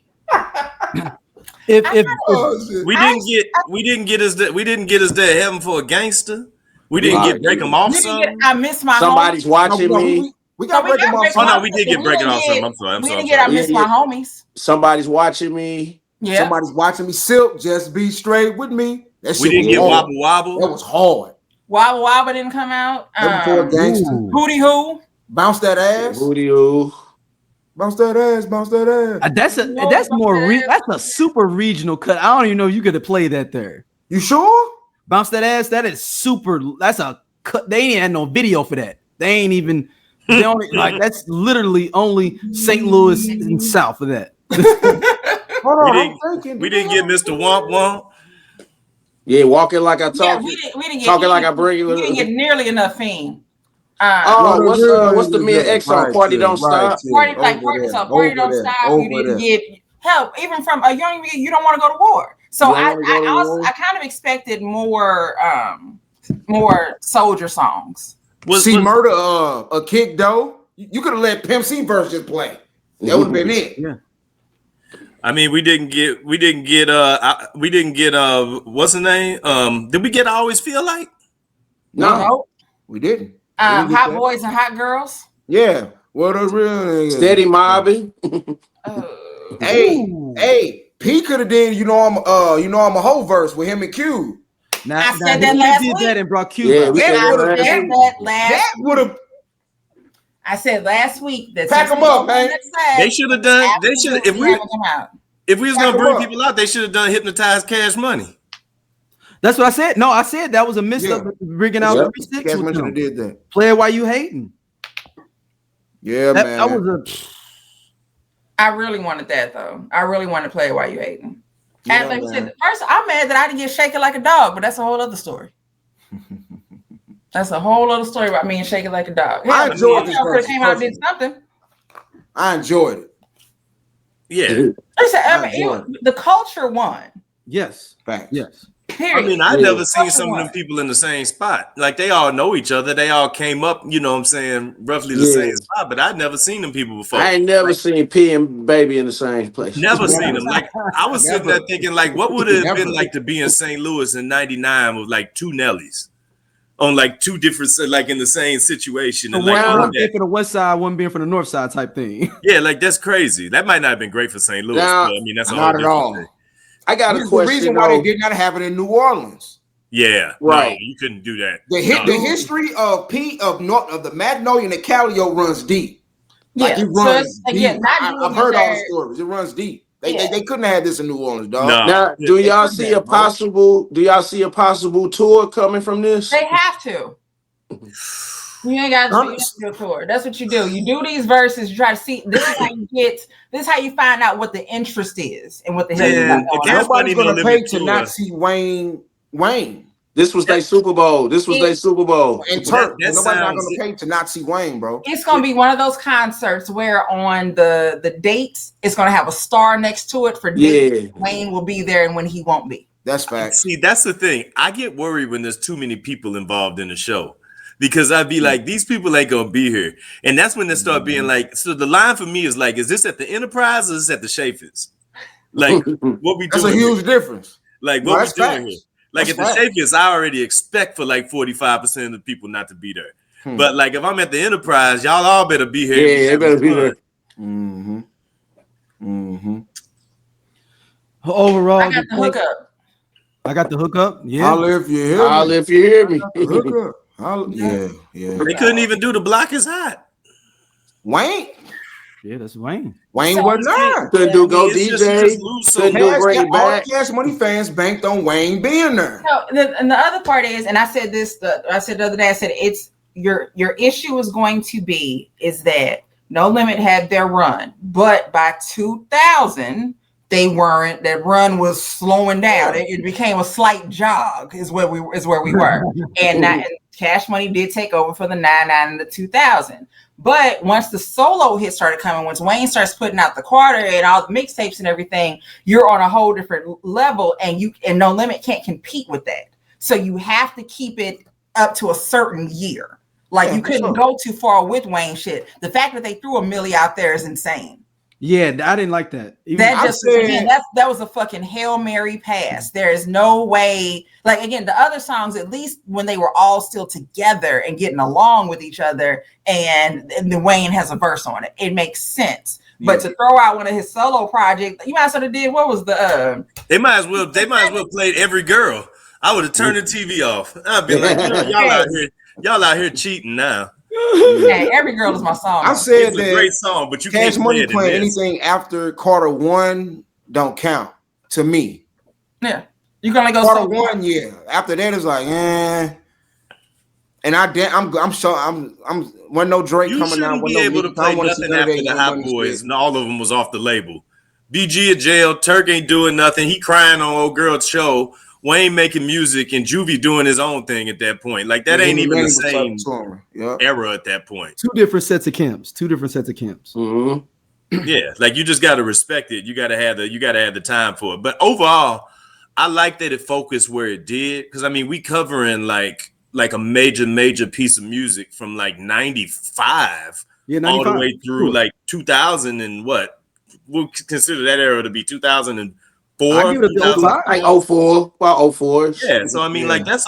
We didn't get us there heaven for a gangster. We didn't get break them off something. I miss my Somebody's watching me. We got break them off. Oh no, we did get breaking off something. I'm sorry. We didn't get I miss my homies. Somebody's watching me. Yeah. Somebody's watching me. Silk, just be straight with me. That shit we didn't get hard. wobble wobble. That was hard. Wobble wobble didn't come out. Hootie hoo. Bounce that ass. Hootie hoo. Bounce that ass. Bounce that ass. That's more. That's a super regional cut. I don't even know if you could have played that there. You sure? Bounce that ass. That is super. That's a cut. They ain't had no video for that. They ain't even. They only like that's literally only St. Louis and south of that. Hold on, we didn't get Mr. Womp Womp. Yeah, walking like I talk. Yeah, we didn't talking like I bring you. We didn't get nearly enough Fiend. What's the Me and X on Party Don't Stop? Party Don't Stop. You didn't get help even from a young. You don't want to go to war. So I kind of expected more soldier songs. Murder a kick though. You could have let Pimp C verse just play. That would have been it. Yeah. I mean, we didn't get what's the name? Did we get I Always Feel Like? No. We didn't. Hot Boys and Hot Girls. Yeah. What a real nigga. Steady mobbing. Hey, P could have did I'm a whole verse with him and Q. I said that last week. That and brought Q. Yeah, that would have. I said last week that pack them up, man. They should have done. They should if we was gonna bring people out, they should have done Hypnotized Cash Money. That's what I said. No, I said that was a miss of bringing out 36. Cash Money did that. Play it while you hating. Yeah, man. That was I really wanted that though. I really wanted to play it while you hating. And like said, first, I'm mad that I didn't get shaken like a dog, but that's a whole other story. That's a whole other story about me and shaking like a dog. I enjoyed this verse. Came out and did something. I enjoyed it. Yeah. The culture won. Yes. Fact. Yes. Period. I mean, I never seen some of them people in the same spot. Like they all know each other. They all came up, you know what I'm saying, roughly the same spot, but I'd never seen them people before. I ain't never seen P and Baby in the same place. Never seen them. Like I was sitting there thinking, like, what would it have been like to be in St. Louis in '99 with like two Nellies on like two different, like in the same situation. And like one being for the west side, one being for the north side type thing. Yeah, like that's crazy. That might not have been great for St. Louis. Now, but I mean, that's not at all. Thing. I got a question. The reason why they did not have it in New Orleans. Yeah, right. No, you couldn't do that. The history of the Magnolia and the Calio runs deep. Like it runs deep. I've heard all the stories. It runs deep. They couldn't have had this in New Orleans, dog. No. Now, do y'all see a possible tour coming from this? They have to. You ain't got to do a tour. That's what you do. You do these verses. You try to see. This is how you find out what the interest is and what the hell is going on. Nobody's gonna pay to not see Wayne. This was their Super Bowl. And Turk. Nobody's not gonna pay to not see Wayne, bro. It's gonna be one of those concerts where on the dates it's gonna have a star next to it for dates. Wayne will be there and when he won't be. That's fact. See, that's the thing. I get worried when there's too many people involved in the show. Because I'd be like, these people ain't gonna be here. And that's when they start being like, so the line for me is like, is this at the Enterprise or is this at the Chaffetz? Like, what we doing? That's a huge difference. Like, what we doing here? Like, at the Chaffetz, I already expect for like 45% of the people not to be there. But like, if I'm at the Enterprise, y'all all better be here. Yeah, they better be there. Overall, I got the hookup. I got the hookup. Yeah. I'll if you hear me. Hookup. Yeah. They couldn't even do The Block Is Hot. Wayne. Yeah, that's Wayne. Wayne So- was not. Couldn't do Go It's just DJ. loose, so Couldn't do Bring It All Back. the Cash Money fans banked on Wayne being there. No, and the other part is, and I said this, I said the other day, I said it's your issue is going to be is that No Limit had their run, but by 2000 they weren't. That run was slowing down. It became a slight jog. Is where we were, and Cash Money did take over for the 99 and the 2000. But once the solo hits started coming, once Wayne starts putting out the Carter and all the mixtapes and everything, you're on a whole different level, and No Limit can't compete with that. So you have to keep it up to a certain year. Like you couldn't go too far with Wayne shit. The fact that they threw a milli out there is insane. Yeah, I didn't like that. That was a fucking Hail Mary pass. There is no way. Like again, the other songs, at least when they were all still together and getting along with each other, and the Wayne has a verse on it, it makes sense. But to throw out one of his solo projects, you might as well did what was the They might as well played Every Girl. I would have turned the TV off. I'd be like, y'all out here cheating now. Hey, Every Girl is my song. I said It's that a great song, but you Cash can't Money play playing it in this. anything after Carter 1 don't count to me. Yeah, you gonna go Carter so 1, yeah. After that, it's like, And I'm sure when no Drake You coming out, shouldn't when be no able to Nicki, I play don't wanna see nothing none of after that the Young Hot Money Boys, shit. and all of them was off the label. BG in jail, Turk ain't doing nothing. He crying on old girl's show. Wayne making music and Juvie doing his own thing at that point. Like that ain't even the same era at that point. Two different sets of camps. Mm-hmm. Yeah, like you just got to respect it. You got to have the time for it. But overall, I like that it focused where it did, because I mean we covering like a major piece of music from like 95 all the way through like 2000 and what we'll consider that era to be 2004. I give it a 05. Like 04, about 04. Yeah, so I mean, like that's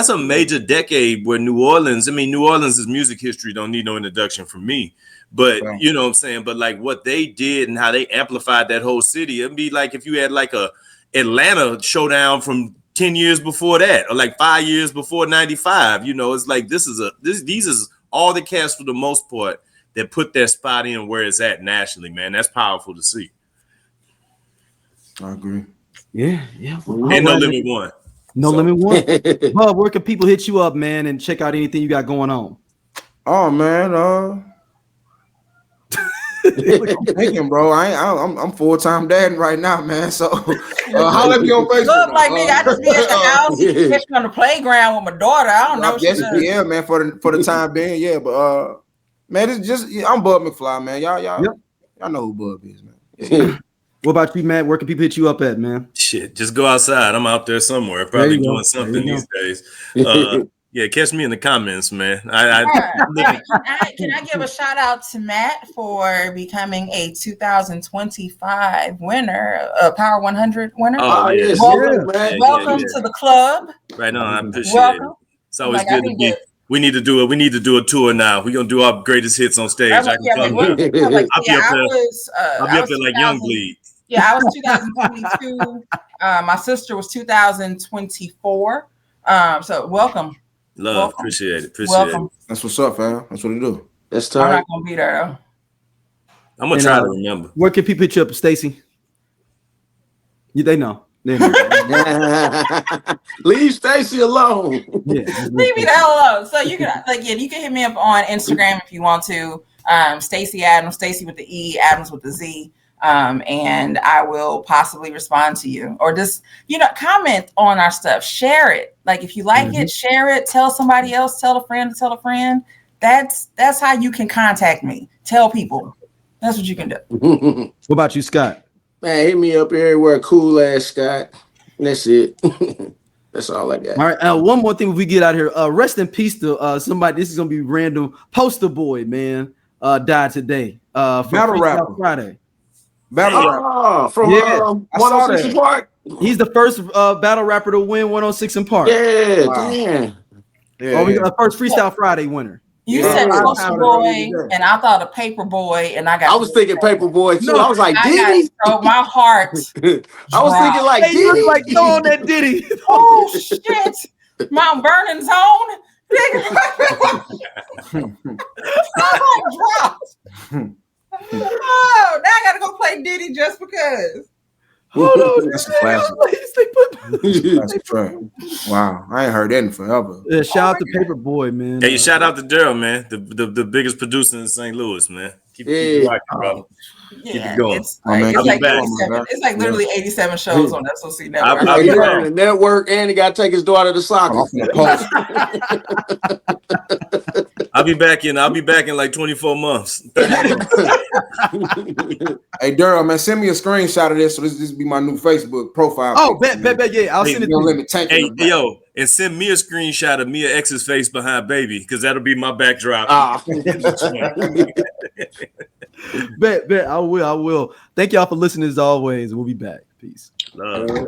a major decade where New Orleans' music history don't need no introduction from me. But you know what I'm saying? But like what they did and how they amplified that whole city, it'd be like if you had like a Atlanta showdown from 10 years before that, or like 5 years before 95. You know, it's like these is all the cats for the most part that put their spot in where it's at nationally, man. That's powerful to see. I agree. Yeah. And No Limit 1. No Limit 1. Bubb, where can people hit you up, man, and check out anything you got going on? Oh man, I'm thinking, bro. I'm full-time dad right now, man. So holla at me on Facebook. Look like me, I just be at the house, especially on the playground with my daughter. I don't know. Yeah, man. For the time being, yeah. But man, it's just I'm Bubb McFly, man. Y'all know who Bubb is, man. What about you, Matt? Where can people hit you up at, man? Shit, just go outside. I'm out there somewhere, probably doing something these days. Yeah, catch me in the comments, man. Can I give a shout out to Matt for becoming a 2025 winner, a Power 100 winner? Oh, yes. Welcome to the club. Right on, I appreciate it. It's always good to be. We need to do a tour now. We're gonna do our greatest hits on stage. I'll be up there like Young Bleed. Yeah, I was 2022. My sister was 2024. So welcome. Love, appreciate it. That's what's up, fam. That's what we do. That's time. I'm not gonna be there though. I'm gonna try to remember. Where can people hit you up, Stacy? They know. Leave Stacy alone. Leave me the hell alone. So you can you can hit me up on Instagram if you want to. Stacy Adams, Stacy with the E, Adams with the Z. And I will possibly respond to you, or just comment on our stuff, share it. Like if you like it, share it, tell somebody else, tell a friend. That's how you can contact me. Tell people. That's what you can do. What about you, Scott? Man, hit me up everywhere, cool ass Scott. That's it. That's all I got. All right. One more thing, if we get out here, rest in peace to somebody. This is gonna be random. Poster Boy, man, died today. Battle rapper Friday. Battle rapper. From 106 Park. He's the first battle rapper to win 106 in Park. Yeah, damn. We got first Freestyle Friday winner. You said Poster Boy, and I thought of Paper Boy, and I was thinking Paper Boy too. I was like, Diddy. My heart. I was thinking like Diddy. Diddy. Like throwing that Diddy. Oh shit! Mount Vernon zone. I dropped. Oh, now I gotta go play Diddy just because. Hold on, That's a classic. That's track. Wow, I ain't heard that in forever. Yeah, shout out to Paper Boy, man. Hey, shout out to Daryl, man, the biggest producer in St. Louis, man. Keep rocking, bro. Keep it going. It's like, I'll be back. 87. It's like literally 87 shows on SOC Network. I'll He be running back. the network, and he got to take his daughter to soccer. I'll be back in like 24 months. 30 months. Hey, Daryl, man, send me a screenshot of this. So this be my new Facebook profile. Oh, bet, yeah. I'll send it to Let you. me tank Hey, in the back. yo, and send me a screenshot of Mia X's face behind baby, because that'll be my backdrop. Bet, I will. Thank y'all for listening as always. We'll be back. Peace. Love.